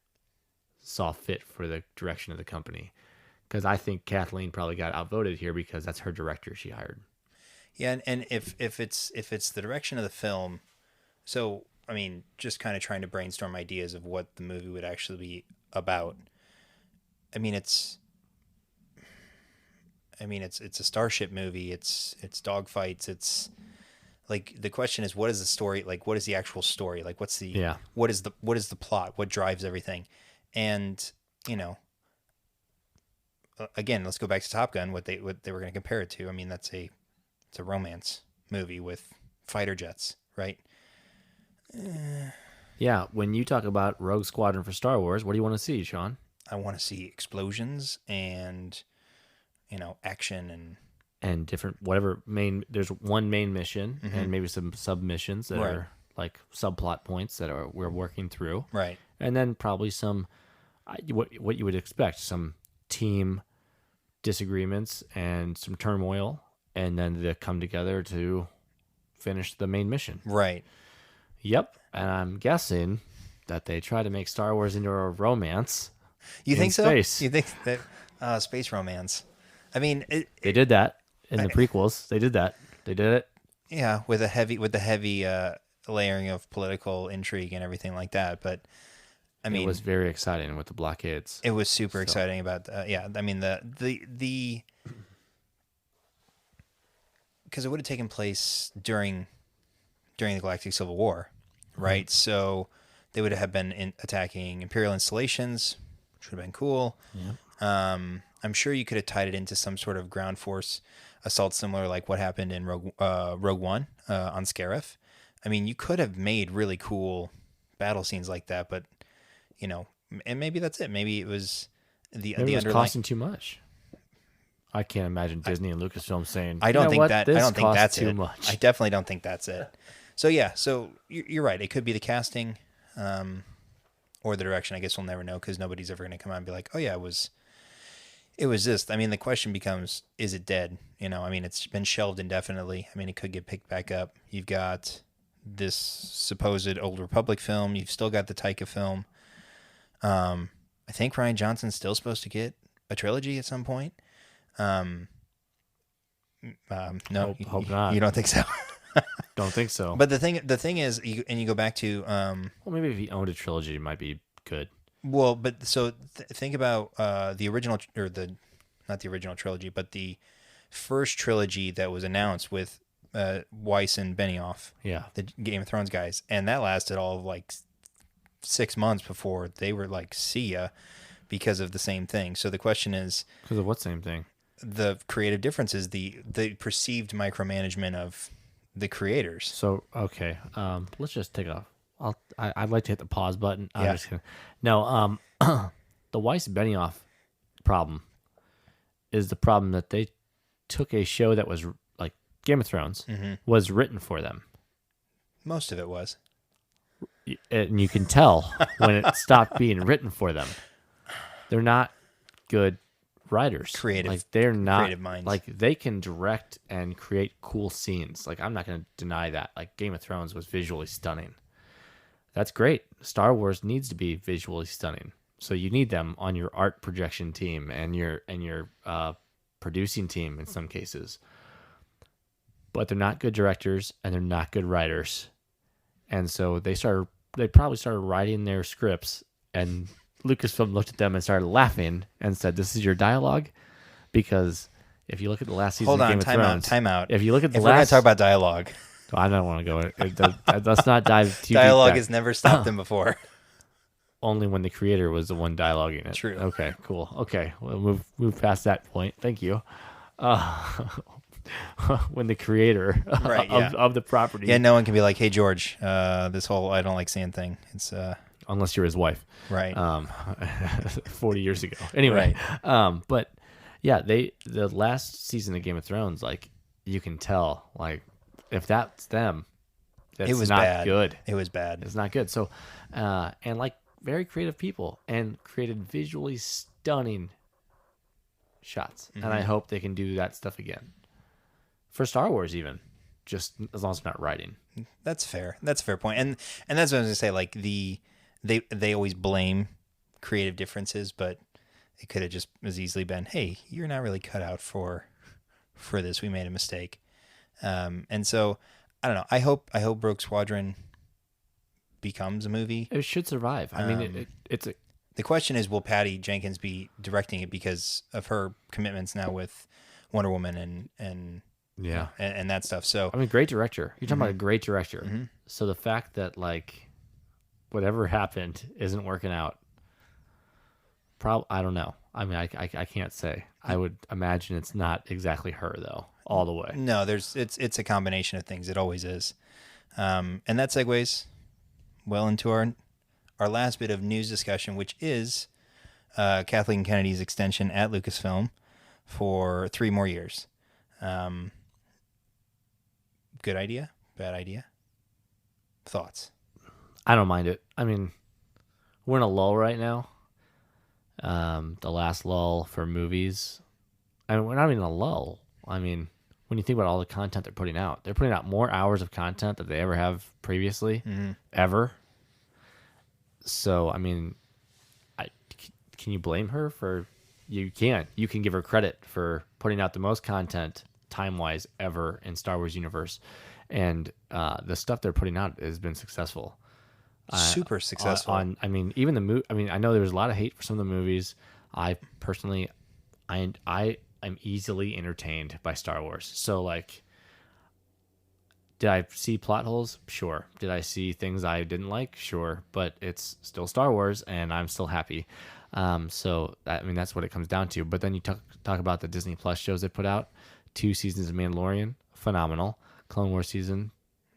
saw fit for the direction of the company. Because I think Kathleen probably got outvoted here because that's her director she hired. Yeah, and if it's the direction of the film, so I mean, just kind of trying to brainstorm ideas of what the movie would actually be about. I mean, it's a starship movie. It's dogfights. It's like the question is, what is the story? Like, what is the actual story? Like, what is the plot? What drives everything? And again, let's go back to Top Gun. What they were going to compare it to. I mean, it's a romance movie with fighter jets, right? Yeah. When you talk about Rogue Squadron for Star Wars, what do you want to see, Sean? I want to see explosions and action and different whatever main. There's one main mission and maybe some sub missions that are like subplot points that we're working through, right? And then probably some what you would expect, some team disagreements and some turmoil, and then they come together to finish the main mission. Right. Yep. And I'm guessing that they try to make Star Wars into a romance. You think so? Space. You think that space romance? I mean, they did that in the prequels. They did that. They did it. Yeah, with the heavy layering of political intrigue and everything like that. But I mean, it was very exciting with the blockades. It was super exciting about I mean the because it would have taken place during the Galactic Civil War, right? So they would have been attacking Imperial installations, which would have been cool. Yeah. I'm sure you could have tied it into some sort of ground force assault, similar like what happened in Rogue One on Scarif. I mean, you could have made really cool battle scenes like that, but and maybe that's it. Maybe it was the Maybe it was underlying. costing too much. I can't imagine Disney and Lucasfilm saying, I don't "You know think what? that. This I don't think costs that's too it. much." I definitely don't think that's it. So yeah. So you're right. It could be the casting, or the direction. I guess we'll never know because nobody's ever going to come out and be like, "Oh yeah, it was." It was this. I mean, the question becomes, is it dead? I mean, it's been shelved indefinitely. I mean, it could get picked back up. You've got this supposed Old Republic film. You've still got the Taika film. I think Ryan Johnson's still supposed to get a trilogy at some point. No, Hope not. You don't think so? Don't think so. But the thing is, you go back to Well, maybe if he owned a trilogy, it might be good. well, but so think about the original or not the original trilogy, but the first trilogy that was announced with Weiss and Benioff, Yeah. the Game of Thrones guys, and that lasted all of like 6 months before they were like, see ya, because of the same thing. So the question is, Because of what same thing? the creative differences, the perceived micromanagement of the creators. So okay, let's just take off. I'd like to hit the pause button. I'm Yeah. just gonna, no, the Weiss Benioff problem is the problem that they took a show that was like Game of Thrones was written for them, Most of it was. and you can tell when it stopped being written for them. They're not good writers. Creative- like they're not creative minds. like they can direct and create cool scenes. Like I'm not going to deny that. Like Game of Thrones was visually stunning. That's great. Star Wars needs to be visually stunning. So you need them on your art projection team and your producing team in some cases. But they're not good directors and they're not good writers. And so they probably started writing their scripts, and Lucasfilm looked at them and started laughing and said, "This is your dialogue?" Because if you look at the last season Hold of on, Game of Thrones, time out. If you look at the If we're going last, to talk about dialogue, I don't want to go. Let's not dive too dialogue deep has never stopped them before. only when the creator was the one dialoguing it. True. Okay, cool. Okay, we'll move past that point. Thank you. When the creator Right, yeah. of the property, Yeah, no one can be like, "Hey George, this whole I don't like sand thing." It's unless you're his wife, right. 40 years ago. Anyway, but yeah, the last season of Game of Thrones, like you can tell, like if that's them, that's It was not bad. good. It was bad. It's not good. So, and like very creative people and created visually stunning shots. And I hope they can do that stuff again for Star Wars, even just as long as it's not writing. That's fair. That's a fair point. And that's what I was gonna say. Like they always blame creative differences, but it could have just as easily been, "Hey, you're not really cut out for this. We made a mistake." And so I don't know. I hope Rogue Squadron becomes a movie. It should survive. I mean, it's a The question is, will Patty Jenkins be directing it because of her commitments now with Wonder Woman and yeah. and that stuff? So I mean, great director. You're talking about a great director. So the fact that like whatever happened isn't working out, I don't know. I mean, I can't say. I would imagine it's not exactly her though, all the way. no, it's a combination of things. It always is. And that segues well into our last bit of news discussion, which is Kathleen Kennedy's extension at Lucasfilm for 3 more years. Good idea? Bad idea? Thoughts? I don't mind it. I mean, we're in a lull right now. The last lull for movies. I mean, we're not even in a lull. I mean, when you think about all the content they're putting out more hours of content than they ever have previously, ever. So, I mean, can you blame her for? You can. You can give her credit for putting out the most content time-wise ever in Star Wars universe, and the stuff they're putting out has been successful. Super successful. I mean, even the movie. I mean, I know there was a lot of hate for some of the movies. I personally, I am easily entertained by Star Wars. So, like, did I see plot holes? Sure. Did I see things I didn't like? Sure. But it's still Star Wars, and I'm still happy. So, I mean, that's what it comes down to. But then you talk about the Disney Plus shows they put out. 2 seasons of Mandalorian, phenomenal. Clone Wars season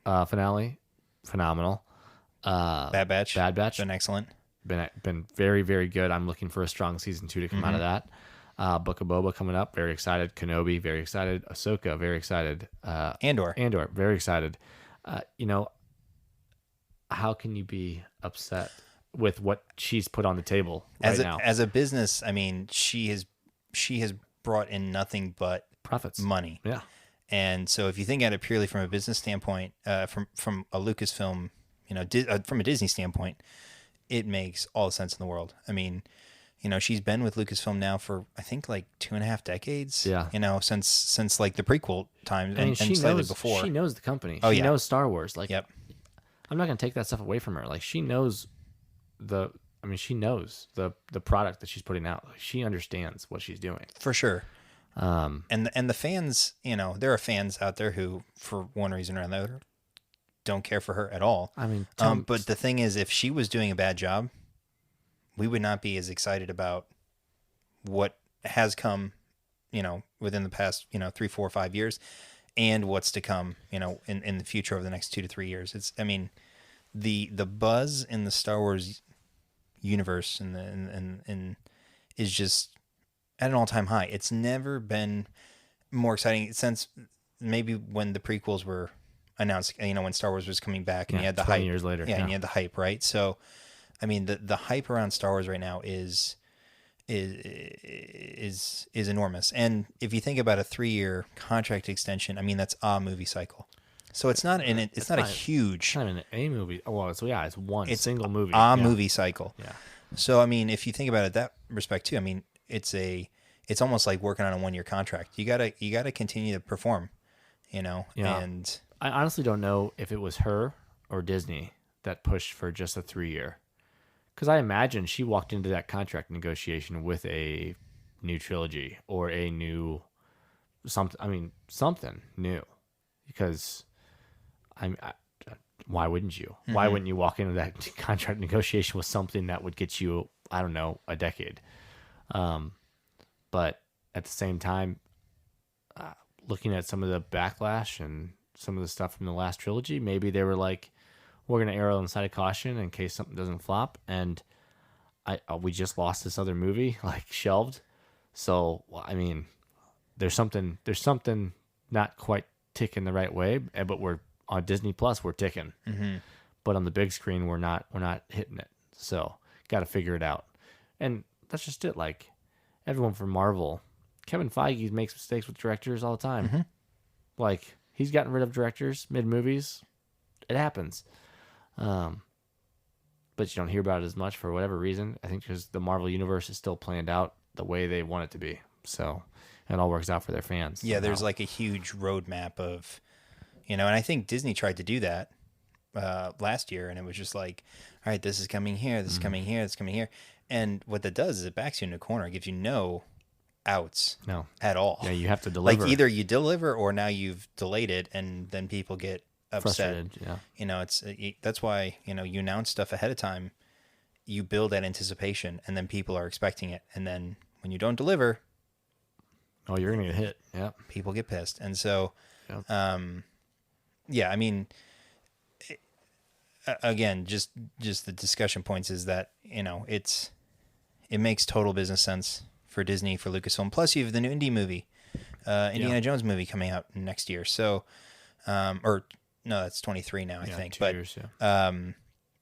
finale, phenomenal. Bad Batch. Bad Batch, Been excellent. been very, very good. I'm looking for a strong season 2 to come out of that. Book of Boba coming up, very excited. Kenobi, very excited. Ahsoka, very excited. Andor, very excited. How can you be upset with what she's put on the table now? As a business, I mean, she has brought in nothing but Profits, money. Yeah. And so if you think at it purely from a business standpoint, from a Lucasfilm, from a Disney standpoint, it makes all the sense in the world. I mean, she's been with Lucasfilm now for, I think, like 2.5 decades. Yeah. Since like the prequel times and she slightly knows, before. She knows the company. Oh, she knows Star Wars. Like, yep. I'm not going to take that stuff away from her. Like, she knows she knows the product that she's putting out. Like, she understands what she's doing. For sure. And the fans, there are fans out there who, for one reason or another, don't care for her at all. I mean, but the thing is, if she was doing a bad job, we would not be as excited about what has come, within the past, 3, 4, 5 years, and what's to come, in the future over the next 2 to 3 years. The buzz in the Star Wars universe and is just at an all-time high. It's never been more exciting since maybe when the prequels were announced, when Star Wars was coming back and you had the 20 hype. years later. Yeah, and you had the hype, right? So, I mean, the hype around Star Wars right now is enormous. And if you think about a 3-year contract extension, I mean, that's a movie cycle. So it's not in it. It's not a huge. It's not in a movie. Oh, well, so yeah, it's one single movie. Movie cycle. Yeah. So I mean, if you think about it that respect too, I mean, it's almost like working on a 1-year contract. You gotta continue to perform, Yeah. And I honestly don't know if it was her or Disney that pushed for just a 3-year, because I imagine she walked into that contract negotiation with a new trilogy or a new something. I mean, something new, because why wouldn't you? Mm-hmm. Why wouldn't you walk into that contract negotiation with something that would get you, I don't know, a decade? But at the same time, looking at some of the backlash and some of the stuff from the last trilogy, maybe they were like, we're going to err on the side of caution in case something doesn't flop. And we just lost this other movie, like shelved. So, I mean, there's something not quite ticking the right way, but we're on Disney Plus, we're ticking. Mm-hmm. But on the big screen, we're not hitting it. So got to figure it out. And that's just it. Like, everyone from Marvel, Kevin Feige makes mistakes with directors all the time. Mm-hmm. Like, he's gotten rid of directors mid-movies. It happens. But you don't hear about it as much for whatever reason. I think because the Marvel Universe is still planned out the way they want it to be. So it all works out for their fans. Yeah, there's like a huge roadmap of, and I think Disney tried to do that last year, and it was just like, all right, this is coming here, this is coming here, this is coming here. And what that does is it backs you in a corner. It gives you no outs at all. Yeah, you have to deliver. Like, either you deliver or now you've delayed it, and then people get upset. Frustrated, yeah. That's why, you announce stuff ahead of time. You build that anticipation, and then people are expecting it. And then when you don't deliver, you're going to get hit. Yeah. People get pissed. And so, I mean, again, just the discussion points is that, it makes total business sense for Disney, for Lucasfilm. Plus, you have the new indie movie, Indiana Jones movie coming out next year. So, or no, that's 23 now, I think. 2 years, yeah.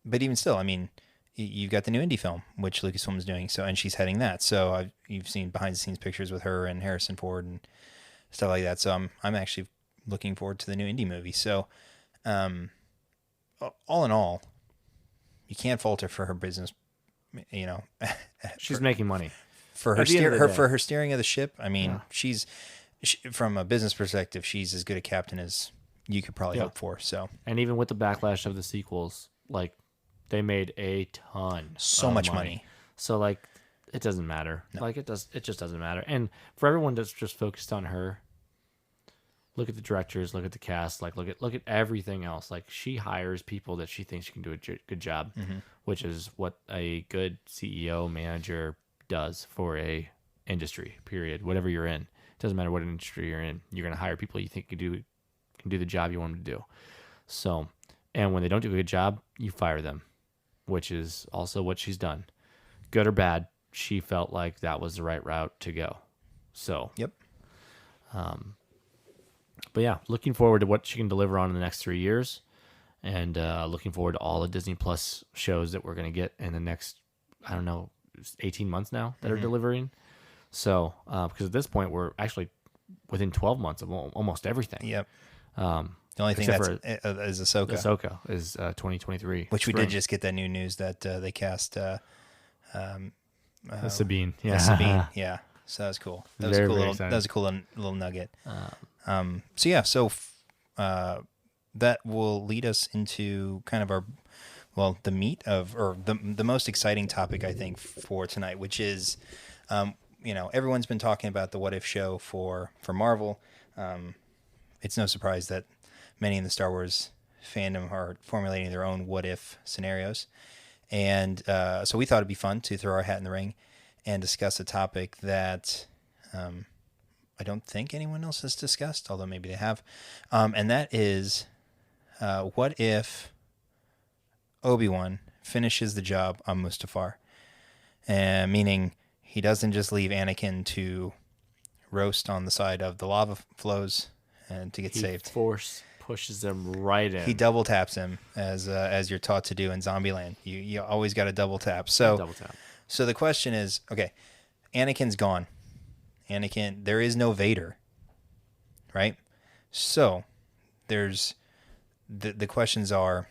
But even still, I mean, you've got the new indie film, which Lucasfilm is doing. So, and she's heading that. So you've seen behind the scenes pictures with her and Harrison Ford and stuff like that. So I'm actually looking forward to the new indie movie. So, all in all, you can't fault her for her business. She's making money for her steering of the ship. I mean, she, from a business perspective, she's as good a captain as you could probably hope for. So, and even with the backlash of the sequels, like, they made a ton, so much money. So, like, it doesn't matter. No. Like, it just doesn't matter. And for everyone that's just focused on her, look at the directors, look at the cast, like, look at everything else. Like, she hires people that she thinks she can do a good job, which is what a good CEO manager does for a industry, period. Whatever you're in, it doesn't matter what industry you're in. You're going to hire people you think can do the job you want them to do. So, and when they don't do a good job, you fire them. which is also what she's done. Good or bad, she felt like that was the right route to go. So, Yep. but yeah, looking forward to what she can deliver on in the next 3 years, and looking forward to all the Disney Plus shows that we're going to get in the next, I don't know, 18 months now that are delivering. So, because at this point we're actually within 12 months of almost everything. Yep. The only thing that's is Ahsoka. Ahsoka is 2023. Which we did just get that new news that they cast Sabine. Yeah. Sabine. Yeah. So that was cool. That was Very, a cool very little. exciting. That was a cool little nugget. So yeah. So that will lead us into kind of the meat of, or the most exciting topic I think for tonight, which is, everyone's been talking about the What If show for Marvel. It's no surprise that many in the Star Wars fandom are formulating their own what if scenarios. And so we thought it'd be fun to throw our hat in the ring and discuss a topic that I don't think anyone else has discussed, although maybe they have. And that is, what if Obi-Wan finishes the job on Mustafar? Meaning he doesn't just leave Anakin to roast on the side of the lava flows and to get saved. Force pushes them right in. He double taps him as you're taught to do in Zombieland. You always got to double tap. So Double tap. So the question is, okay, Anakin's gone. There is no Vader, right? So there's the questions are,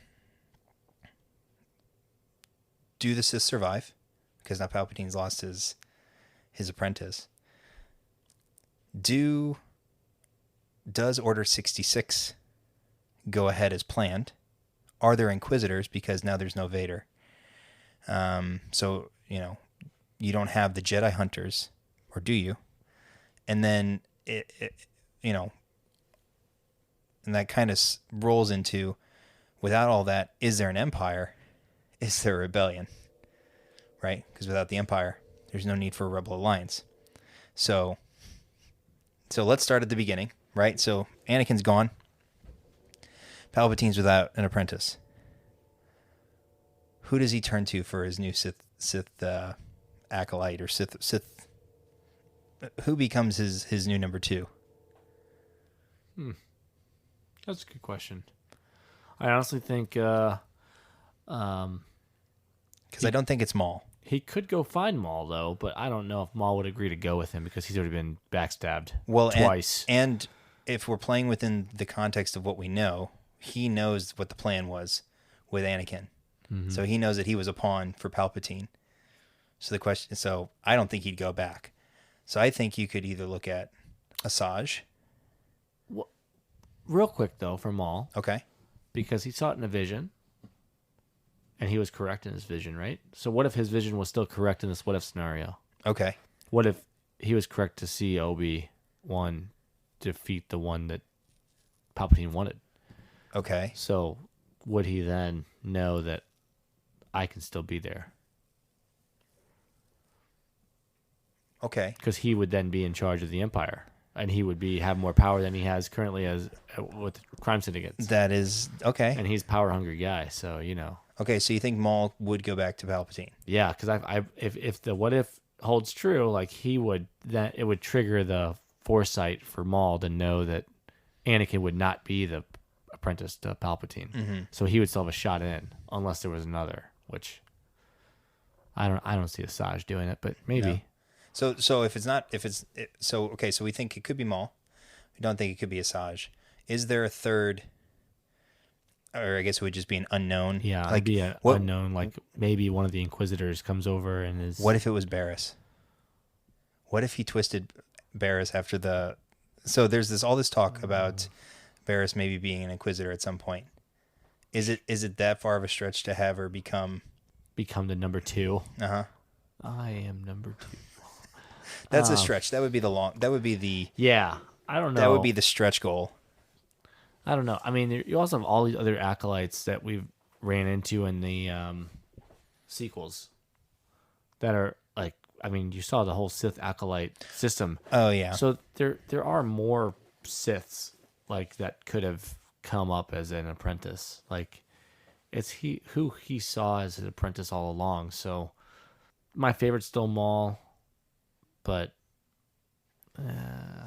do the Sith survive? Because now Palpatine's lost his apprentice. Does Order 66 go ahead as planned? Are there Inquisitors because now there's no Vader? So, you don't have the Jedi Hunters, or do you? And then, and that kind of rolls into, without all that, is there an Empire? Is there a rebellion? Right? Because without the Empire, there's no need for a Rebel Alliance. So let's start at the beginning, right? So Anakin's gone. Palpatine's without an apprentice. Who does he turn to for his new Sith acolyte or Sith? Who becomes his new number 2? That's a good question. I honestly think, because I don't think it's Maul. He could go find Maul though, but I don't know if Maul would agree to go with him because he's already been backstabbed twice. And if we're playing within the context of what we know, he knows what the plan was with Anakin. Mm-hmm. So he knows that he was a pawn for Palpatine. So I don't think he'd go back. So I think you could either look at Asajj. Real quick though, for Maul. Okay. Because he saw it in a vision. And he was correct in his vision, right? So what if his vision was still correct in this what if scenario? Okay. What if he was correct to see Obi-Wan defeat the one that Palpatine wanted? Okay. So would he then know that I can still be there? Okay. Because he would then be in charge of the Empire. And he would have more power than he has currently with crime syndicates. That is okay. And he's a power-hungry guy, so Okay, so you think Maul would go back to Palpatine? Yeah, because if the what if holds true, like it would trigger the foresight for Maul to know that Anakin would not be the apprentice to Palpatine, so he would still have a shot in unless there was another. Which I don't see Asajj doing it, but maybe. No. So so we think it could be Maul. We don't think it could be Asajj. Is there a third? Or I guess it would just be an unknown. Yeah, it'd be an unknown. Like maybe one of the Inquisitors comes over and is. What if it was Barriss? What if he twisted Barriss after the? So there's all this talk about Barriss maybe being an Inquisitor at some point. Is it that far of a stretch to have her become the number 2? I am number 2. That's a stretch. That would be the. Yeah, I don't know. That would be the stretch goal. I don't know. I mean, you also have all these other acolytes that we've ran into in the sequels that are like, I mean, you saw the whole Sith acolyte system. Oh yeah. So there are more Siths like that could have come up as an apprentice. Like it's who he saw as an apprentice all along. So my favorite's still Maul, but all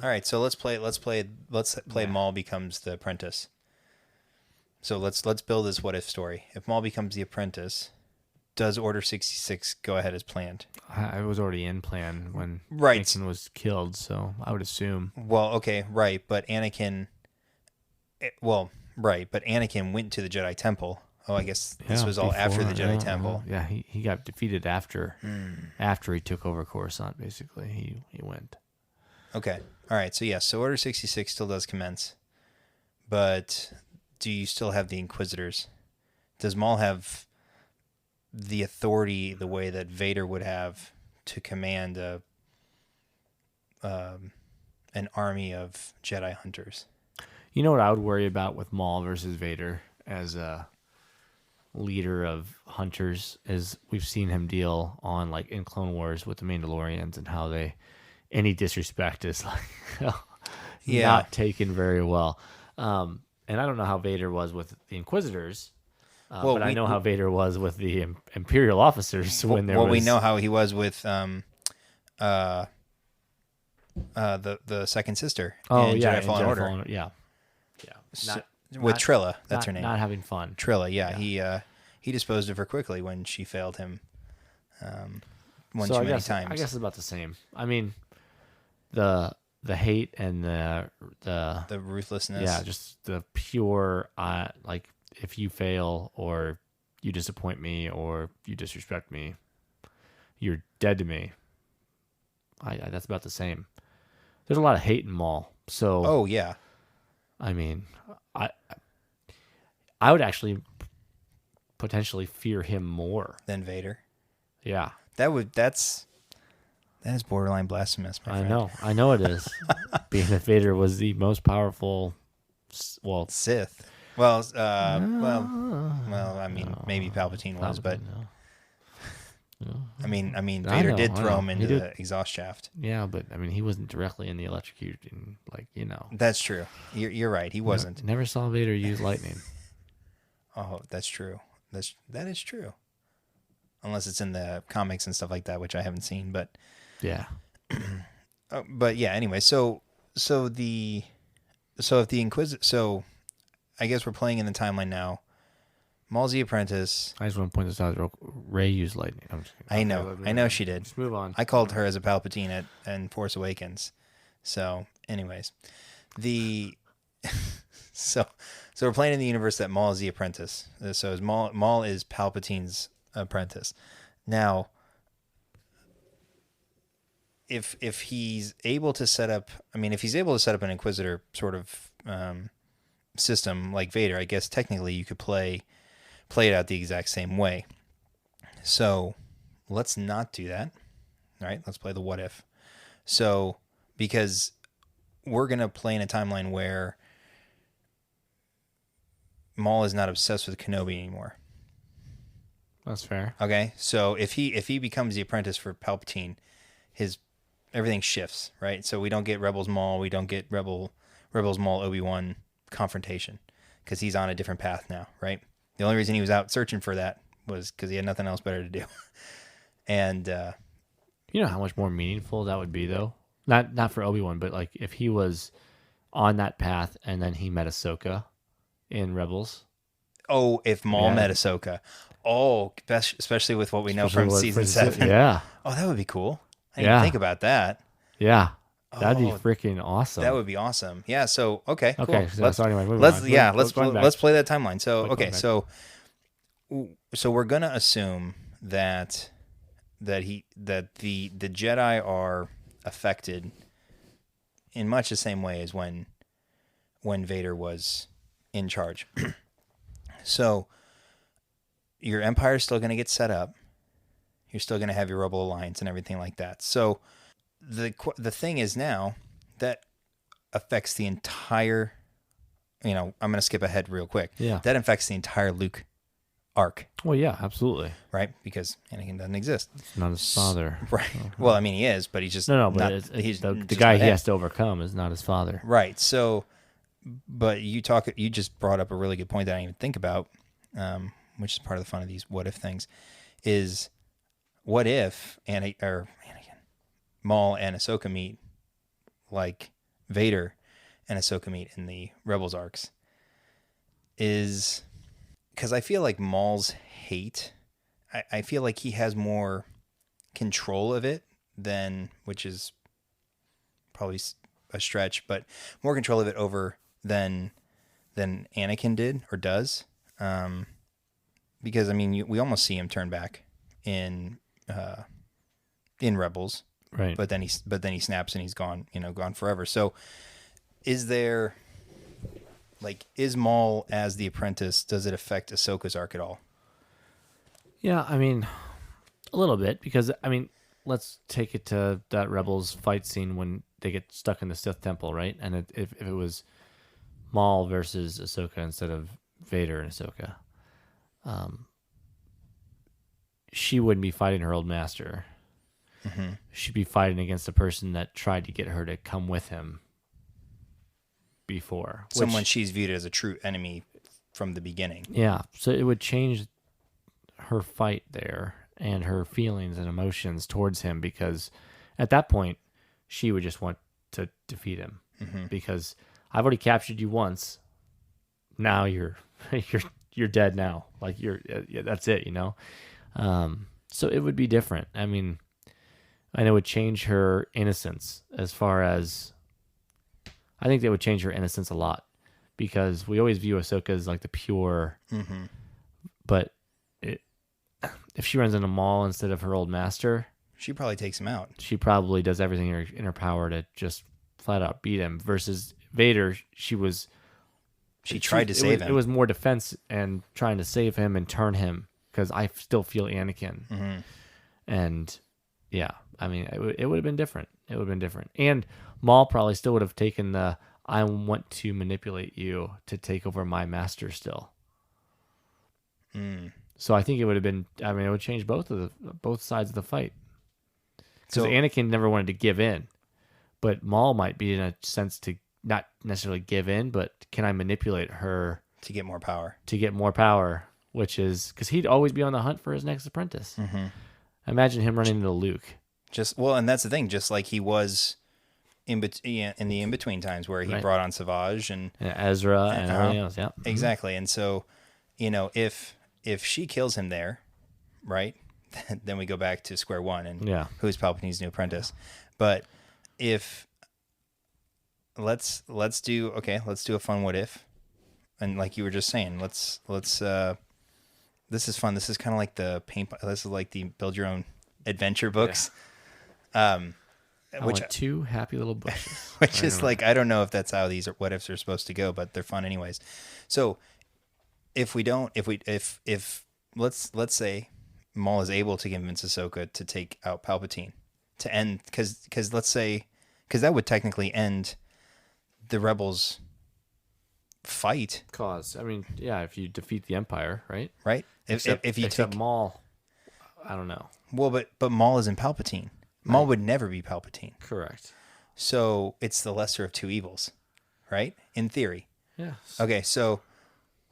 right. So let's play Maul becomes the apprentice. So let's build this what if story. If Maul becomes the apprentice, does Order 66 go ahead as planned? I was already in plan when Right. Anakin was killed, so I would assume. Well, okay, right, but Anakin went to the Jedi Temple. Oh, I guess this was all after the Jedi Temple. Yeah, he got defeated after he took over Coruscant. Basically, he went. Okay, all right. So yeah, so Order 66 still does commence, but do you still have the Inquisitors? Does Maul have the authority the way that Vader would have to command an army of Jedi hunters? You know what I would worry about with Maul versus Vader as a leader of hunters is we've seen him deal on like in Clone Wars with the Mandalorians and how any disrespect is like not taken very well. And I don't know how Vader was with the Inquisitors, but I know how Vader was with the Imperial officers when there was. Well, we know how he was with the second sister. In Jedi Fallen Order. Yeah. With Trilla, that's her name. Not having fun. Trilla, yeah. He disposed of her quickly when she failed him too many times. I guess it's about the same. I mean, the hate and the ruthlessness. Yeah, just the pure like if you fail or you disappoint me or you disrespect me, you're dead to me. That's about the same. There's a lot of hate in Maul. So oh yeah. I mean, I would actually potentially fear him more than Vader. Yeah. That is borderline blasphemous, my friend. I know it is. Being that Vader was the most powerful, Sith. Well, I mean, maybe Palpatine was, but I mean, Vader did throw him into the exhaust shaft. Yeah, but I mean, he wasn't directly in the electrocuting, That's true. You're right. He wasn't. Never saw Vader use lightning. Oh, that's true. That is true. Unless it's in the comics and stuff like that, which I haven't seen, but yeah. But yeah. Anyway, so if the I guess we're playing in the timeline now. Maul's the apprentice. I just want to point this out. Rey used lightning. I know she did. Let's move on. I called her as a Palpatine in Force Awakens. So, anyways, so we're playing in the universe that Maul is the apprentice. So Maul is Palpatine's apprentice. Now, if he's able to set up, an Inquisitor sort of system like Vader, I guess technically you could play it out the exact same way. So let's not do that. All right, let's play the what if. So because we're going to play in a timeline where Maul is not obsessed with Kenobi anymore. That's fair. Okay, so if he becomes the apprentice for Palpatine, everything shifts, right? So we don't get Rebels Maul, we don't get Rebels Maul Obi-Wan confrontation because he's on a different path now, right? The only reason he was out searching for that was because he had nothing else better to do. And you know how much more meaningful that would be, though. Not for Obi-Wan, but like if he was on that path and then he met Ahsoka in Rebels. Oh, if Maul met Ahsoka. Oh, especially with what we know from season 7. Yeah. Oh, that would be cool. I didn't think about that. Yeah. That'd be freaking awesome. That would be awesome. Yeah. So okay. Cool. Okay. So anyway, let's play that timeline. So so we're gonna assume that the Jedi are affected in much the same way as when Vader was in charge. So your Empire is still going to get set up. You're still going to have your Rebel Alliance and everything like that. So the thing is now that affects the entire, I'm going to skip ahead real quick. Yeah. That affects the entire Luke arc. Well, yeah, absolutely. Right? Because Anakin doesn't exist. It's not his father. Right. Well, I mean, he is, but he's just he's the guy he has to overcome is not his father. Right. So, but you just brought up a really good point that I didn't even think about which is part of the fun of these what if things, is what if Anakin, Maul and Ahsoka meet like Vader and Ahsoka meet in the Rebels arcs? Is because I feel like Maul's hate, I feel like he has more control of it than, which is probably a stretch, but more control of it over than Anakin did or does. Because I mean, we almost see him turn back in Rebels, right? But then he snaps and he's gone, gone forever. So, is there, like, is Maul as the apprentice? Does it affect Ahsoka's arc at all? Yeah, I mean, a little bit, because I mean, let's take it to that Rebels fight scene when they get stuck in the Sith Temple, right? And if it was Maul versus Ahsoka instead of Vader and Ahsoka, she wouldn't be fighting her old master. Mm-hmm. She'd be fighting against a person that tried to get her to come with him before. Someone she's viewed as a true enemy from the beginning. Yeah, so it would change her fight there and her feelings and emotions towards him, because at that point she would just want to defeat him. Mm-hmm. Because I've already captured you once. Now you're dead now. Like that's it, So it would be different. I mean, and it would change her innocence as far as, I think that would change her innocence a lot, because we always view Ahsoka as like the pure, mm-hmm. but if she runs into Maul instead of her old master, she probably takes him out. She probably does everything in her power to just flat out beat him. Versus Vader, she tried to save him. It was more defense and trying to save him and turn him, because I still feel Anakin. Mm-hmm. And yeah, I mean, it would have been different. It would have been different. And Maul probably still would have taken the, I want to manipulate you to take over my master still. Mm. So I think it would have been, I mean, it would change both sides of the fight. Because Anakin never wanted to give in, but Maul might be in a sense to not necessarily give in, but can I manipulate her to get more power? Which is because he'd always be on the hunt for his next apprentice. Mm-hmm. Imagine him running into Luke. And that's the thing. Just like he was in the in between times where he brought on Savage and Ezra and everything else. Yeah, exactly. And so, if she kills him there, right, then we go back to square one and who's Palpatine's new apprentice. But if let's do a fun what if, and like you were just saying, let's this is fun. This is kind of like the this is like the build your own adventure books. I want two happy little bushes. Which is like, I don't know if that's how these what ifs are supposed to go, but they're fun anyways. So if let's say Maul is able to convince Ahsoka to take out Palpatine to end, because that would technically end the Rebels fight. I mean, yeah, if you defeat the Empire, right? Right. Except Maul, I don't know. Well, but Maul isn't Palpatine. Maul would never be Palpatine. Correct. So it's the lesser of two evils, right? In theory. Yeah. Okay, so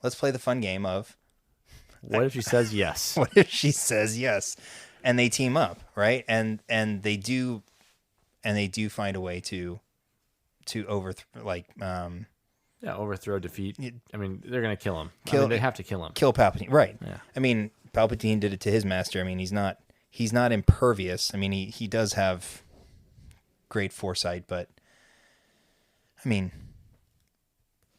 let's play the fun game of, what if she says yes? What if she says yes, and they team up, right? And they do find a way to overthrow, overthrow, defeat. I mean, they're gonna kill him. They have to kill him. Kill Palpatine, right? Yeah. I mean, Palpatine did it to his master. I mean, he's not impervious. I mean, he does have great foresight, but I mean,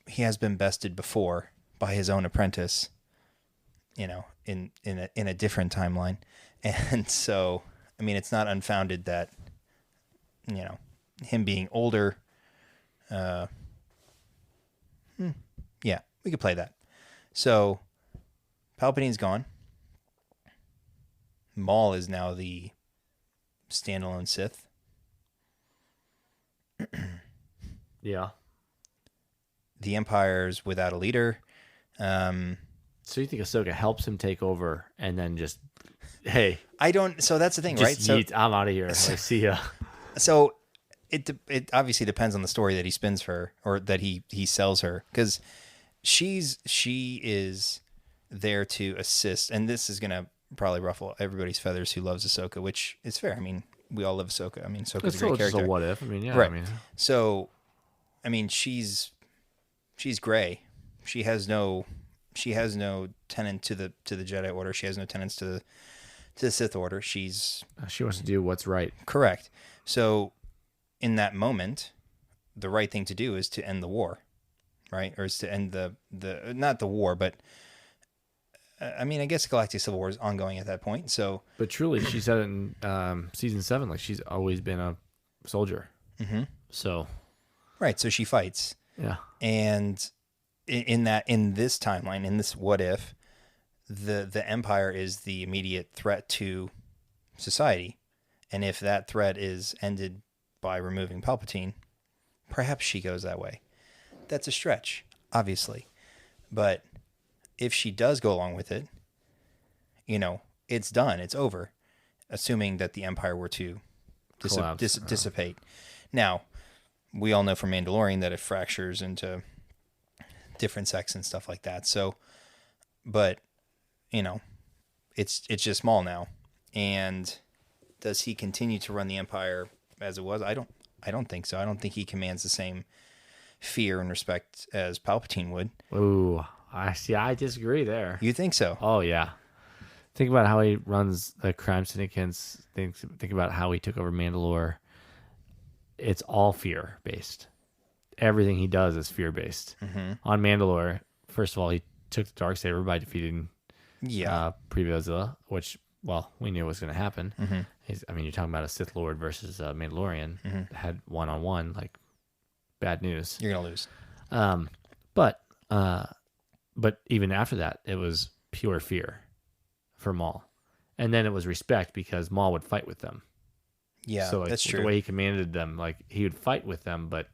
he has been bested before by his own apprentice, in a different timeline. And so, I mean, it's not unfounded that, him being older, yeah, we could play that. So Palpatine's gone. Maul is now the standalone Sith. Yeah. The Empire's without a leader. So you think Ahsoka helps him take over and then just, hey. So that's the thing, right? So I'm out of here. I see ya. So it obviously depends on the story that he spins for her, or that he sells her. Because she is there to assist. And this is gonna probably ruffle everybody's feathers who loves Ahsoka, which is fair. I mean, we all love Ahsoka. I mean, Ahsoka's It's a still great just character. a what if. I mean, yeah. Right. I mean, So, I mean, she's gray. She has no tenet to the Jedi Order. She has no tenets to the Sith Order. she wants to do what's right. Correct. So, in that moment, the right thing to do is to end the war, right? Or is to end the not the war, but I mean, I guess Galactic Civil War is ongoing at that point. So, But truly, she said it in season 7. Like, she's always been a soldier. mm-hmm. So, right. So she fights, yeah. and in this timeline, in this what if, the Empire is the immediate threat to society, and if that threat is ended by removing Palpatine, perhaps she goes that way. That's a stretch, obviously, but if she does go along with it, it's done. It's over, assuming that the Empire were to dissipate. Now, we all know from Mandalorian that it fractures into different sects and stuff like that. So, but it's just Maul now. And does he continue to run the Empire as it was? I don't think so. I don't think he commands the same fear and respect as Palpatine would. Ooh, I disagree there. You think so? Oh yeah. Think about how he runs the crime syndicates. Think about how he took over Mandalore. It's all fear based. Everything he does is fear based. Mm-hmm. On Mandalore, first of all, he took the Darksaber by defeating Pre Vizsla, which we knew was going to happen. Mm-hmm. You're talking about a Sith Lord versus a Mandalorian. Mm-hmm. Had 1-on-1, like bad news. You're gonna lose. But even after that, it was pure fear for Maul, and then it was respect because Maul would fight with them. Yeah, so that's true. The way he commanded them, like he would fight with them, but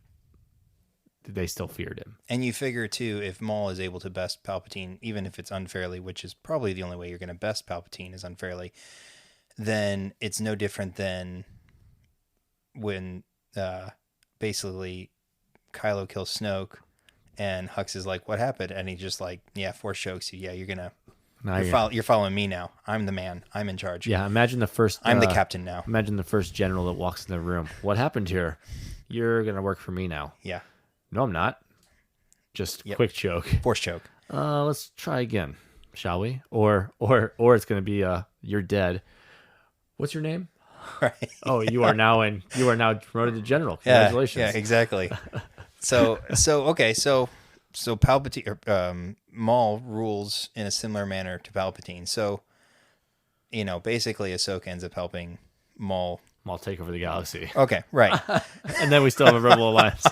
they still feared him. And you figure too, if Maul is able to best Palpatine, even if it's unfairly, which is probably the only way you're going to best Palpatine is unfairly, then it's no different than when basically Kylo kills Snoke, and Hux is like, "What happened?" And he's just like, "Yeah, Force chokes you. Yeah, you're following me now. I'm the man. I'm in charge. Yeah, imagine the first. I'm the captain now. Imagine the first general that walks in the room. What happened here? You're gonna work for me now. Yeah. No, I'm not. Just quick choke. Force choke. Let's try again, shall we? Or it's gonna be you're dead. What's your name? Right. Oh, you are now promoted to general. Congratulations. Yeah, exactly. So Palpatine or Maul rules in a similar manner to Palpatine. So, basically Ahsoka ends up helping Maul take over the galaxy. Okay, right. And then we still have a Rebel Alliance.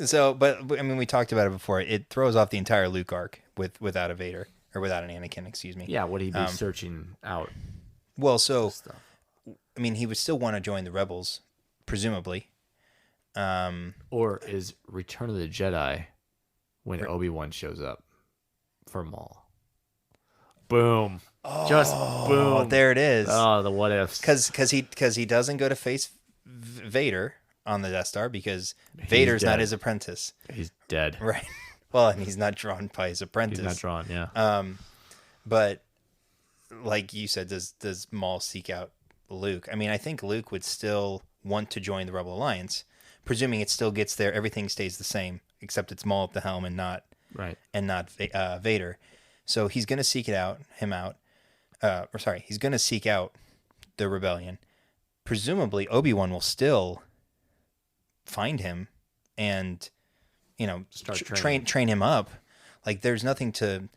So, but we talked about it before. It throws off the entire Luke arc without a Vader or without an Anakin. Excuse me. Yeah, would he be searching out? Well, so he would still want to join the Rebels, presumably. Or is Return of the Jedi when Obi-Wan shows up for Maul? Boom. Just boom. There it is. Oh, the what ifs. Because he doesn't go to face Vader on the Death Star because Vader's not his apprentice. He's dead. Right. Well, and he's not drawn by his apprentice. He's not drawn, yeah. But like you said, does Maul seek out Luke? I think Luke would still want to join the Rebel Alliance, presuming it still gets there. Everything stays the same, except it's Maul at the helm and not Vader. So he's going to seek him out. He's going to seek out the rebellion. Presumably, Obi-Wan will still find him and, start train him up. Like there's nothing to,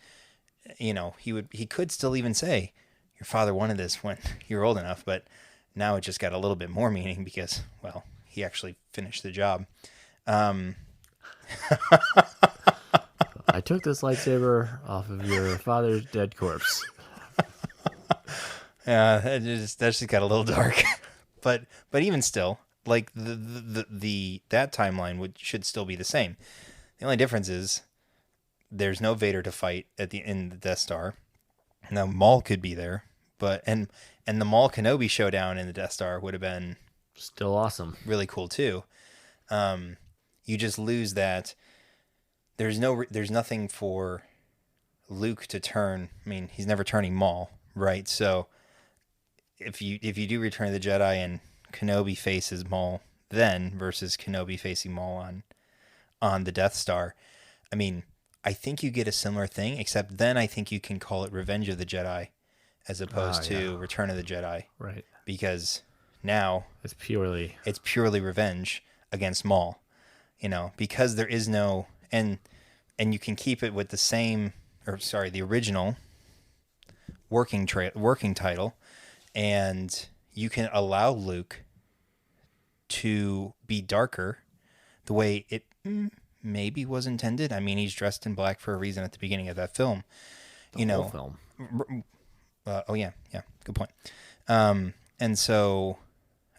he could still even say, your father wanted this when you're old enough, but now it just got a little bit more meaning because, well, he actually finished the job. I took this lightsaber off of your father's dead corpse. Yeah, that just got a little dark. but even still, like that timeline should still be the same. The only difference is there's no Vader to fight in the Death Star. Now Maul could be there, but and the Maul Kenobi showdown in the Death Star would have been still awesome, really cool too. You just lose that. There's nothing for Luke to turn. I mean, he's never turning Maul, right? So if you do Return of the Jedi and Kenobi faces Maul then versus Kenobi facing Maul on the Death Star, I mean, I think you get a similar thing, except then I think you can call it Revenge of the Jedi as opposed to Return of the Jedi. Right. Because now it's purely revenge against Maul, because there is no, and you can keep it with the original working title, and you can allow Luke to be darker the way it maybe was intended. I mean, he's dressed in black for a reason at the beginning of that film. Whole film. Good point. And so,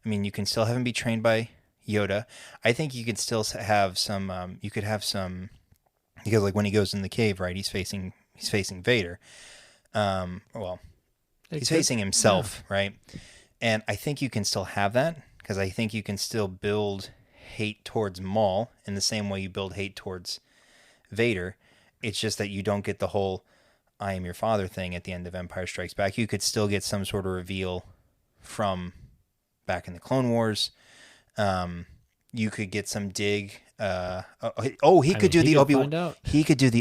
I mean, you can still have him be trained by Yoda. I think you could still have some. You could have some, because like when he goes in the cave, right? He's facing Vader. He's facing himself, right? And I think you can still have that, because I think you can still build hate towards Maul in the same way you build hate towards Vader. It's just that you don't get the whole "I am your father" thing at the end of Empire Strikes Back. You could still get some sort of reveal from back in the Clone Wars. You could get some dig. He could do the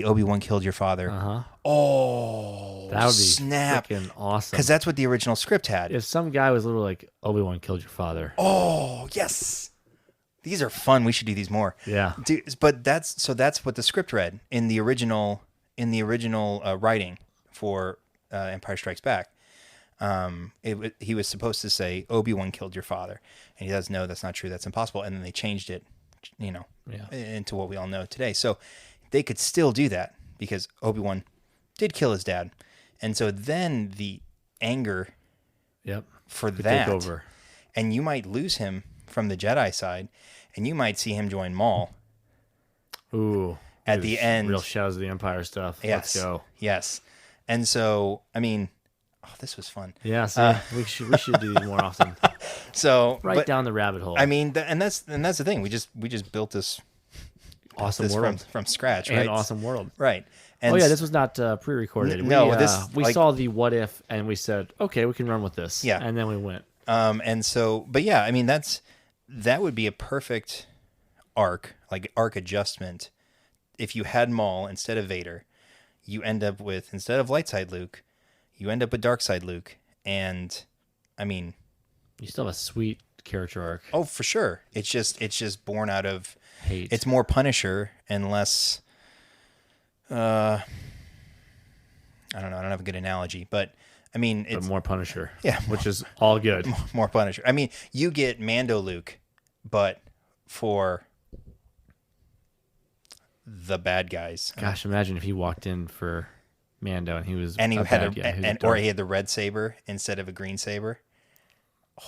Obi-Wan killed your father. Oh, that would be snap! Freaking awesome. Because that's what the original script had. If some guy was literally like, Obi-Wan killed your father. Oh yes, these are fun. We should do these more. Yeah, but that's what the script read in the original writing for Empire Strikes Back. He was supposed to say Obi-Wan killed your father, and he does, no, that's not true, that's impossible. And then they changed it, into what we all know today. So they could still do that because Obi-Wan did kill his dad, and so then the anger, for that, take over, and you might lose him from the Jedi side, and you might see him join Maul. Ooh. At the end, real Shadows of the Empire stuff. Yes, let's go. Yes, and so I mean, this was fun. Yeah, see, we should do these more often. So down the rabbit hole. I mean, and that's the thing. We just built this awesome world from scratch, right? And awesome world, right? And this was not pre-recorded. We saw the what if, and we said, okay, we can run with this. Yeah, and then we went. And so, but yeah, I mean, that would be a perfect arc adjustment. If you had Maul instead of Vader, you end up with, instead of light side Luke, you end up with dark side Luke. And I mean, you still have a sweet character arc. Oh, for sure. It's just born out of hate. It's more Punisher and less, I don't know. I don't have a good analogy, but I mean, it's more Punisher. Yeah. Which is all good. More Punisher. I mean, you get Mando Luke, but for the bad guys. Gosh, imagine if he walked in for Mando and he was he had or he had the red saber instead of a green saber. Oh,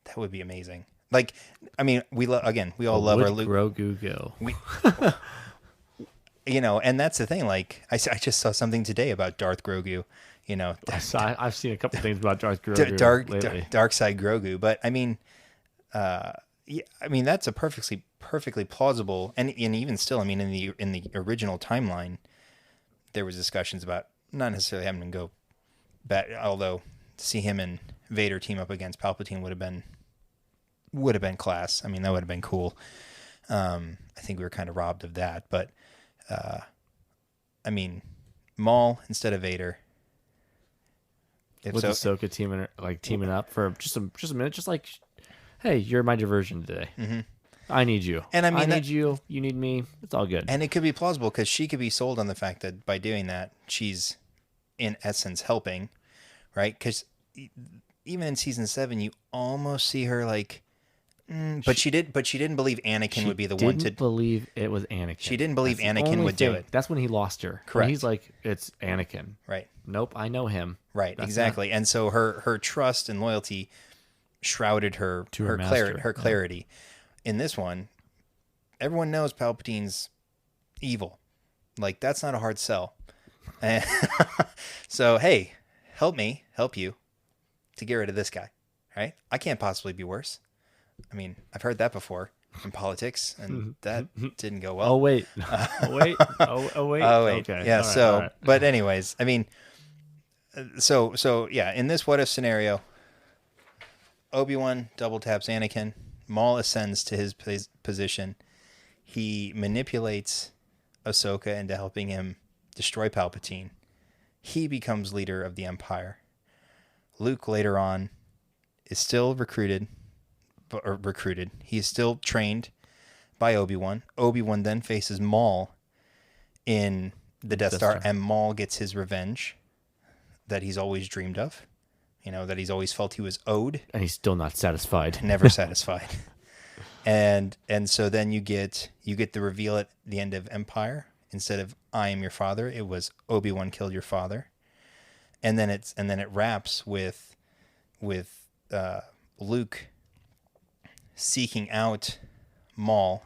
that would be amazing. Like, I mean, we all love our Luke. Grogu go. And that's the thing. Like, I just saw something today about Darth Grogu. I've seen a couple things about Darth Grogu dark side Grogu, but I mean, that's a perfectly plausible, and even still, I mean, in the original timeline, there was discussions about not necessarily having to go back, although to see him and Vader team up against Palpatine would have been class. I mean, that would have been cool. I think we were kind of robbed of that, but I mean, Maul instead of Vader. With Ahsoka teaming up for just a minute, just like, hey, you're my diversion today. Mm-hmm. I need you. And I mean, need you. You need me. It's all good. And it could be plausible because she could be sold on the fact that by doing that, she's in essence helping, right? Because even in season 7, you almost see her like, but she didn't believe Anakin would be the one to. She didn't believe it was Anakin. She didn't believe Anakin would do it. That's when he lost her. Correct. When he's like, it's Anakin. Right. Nope, I know him. Right. That's exactly. And so her trust and loyalty shrouded her clarity. In this one, everyone knows Palpatine's evil. Like, that's not a hard sell. And so, hey, help you to get rid of this guy, right? I can't possibly be worse. I mean, I've heard that before. in politics, and that didn't go Oh well. wait. Oh wait. Oh wait. Oh wait, Okay. yeah. All right, So, all right. but anyways, I mean, so yeah. In this what if scenario, Obi-Wan double taps Anakin. Maul ascends to his position. He manipulates Ahsoka into helping him destroy Palpatine. He becomes leader of the Empire. Luke later on is still recruited. He is still trained by Obi-Wan. Obi-Wan then faces Maul in the Death Star, and Maul gets his revenge that he's always dreamed of. That he's always felt he was owed. And he's still not satisfied. Never satisfied. And so then you get the reveal at the end of Empire. Instead of I am your father, it was Obi-Wan killed your father. And then it wraps with Luke seeking out Maul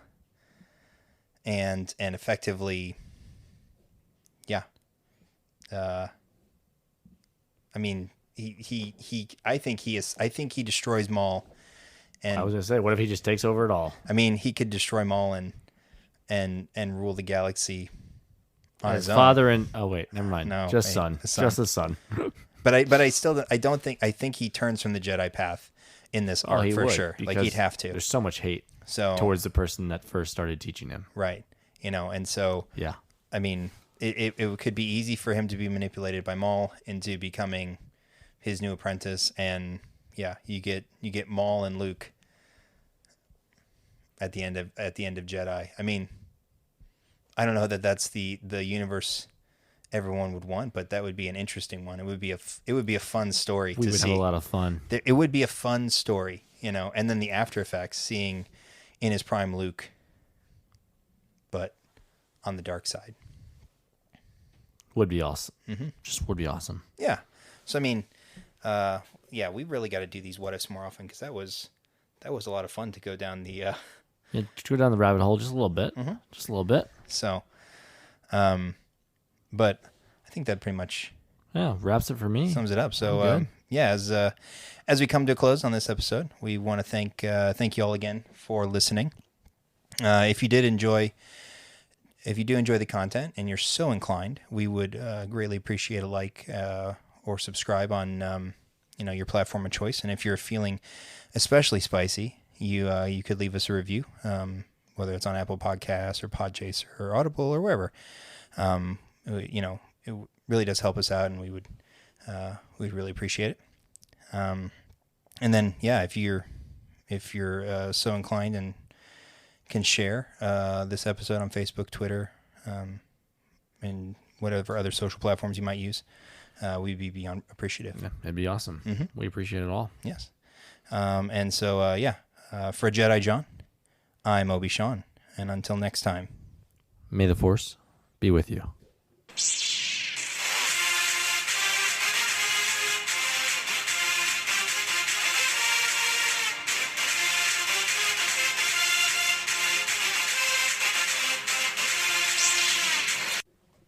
and effectively, yeah. I mean, I think he destroys Maul. And I was gonna say, what if he just takes over it all? I mean, he could destroy Maul and rule the galaxy on his own. Father and never mind. No, just wait, son. the son. Just the son. But I think he turns from the Jedi path in this arc for sure. Like he'd have to. There's so much hate So towards the person that first started teaching him. right, and so Yeah. I mean, it could be easy for him to be manipulated by Maul into becoming his new apprentice, and yeah, you get Maul and Luke at the end of Jedi. I mean, I don't know that that's the universe everyone would want, but that would be an interesting one. It would be a fun story We to would see. have a lot of fun. It would be a fun story, and then the after effects, seeing in his prime Luke, but on the dark side. Would be awesome. Mm-hmm. Just would be awesome. Yeah. So I mean, yeah, we really got to do these what ifs more often, because that was a lot of fun to go down the. Yeah, just go down the rabbit hole just a little bit. Mm-hmm. Just a little bit. So, but I think that pretty much wraps it for me. sums it up. So yeah, as we come to a close on this episode, we want to thank you all again for listening. If you do enjoy the content and you're so inclined, we would greatly appreciate a like or subscribe on your platform of choice. And if you're feeling especially spicy, you could leave us a review, whether it's on Apple Podcasts or Podchaser or Audible or wherever. It really does help us out, and we'd really appreciate it. And then if you're so inclined and can share this episode on Facebook, Twitter, and whatever other social platforms you might use, we'd be beyond appreciative. Yeah, it'd be awesome. Mm-hmm. We appreciate it all. Yes. And so, for Jedi John, I'm Obi-Sean. And until next time, may the Force be with you.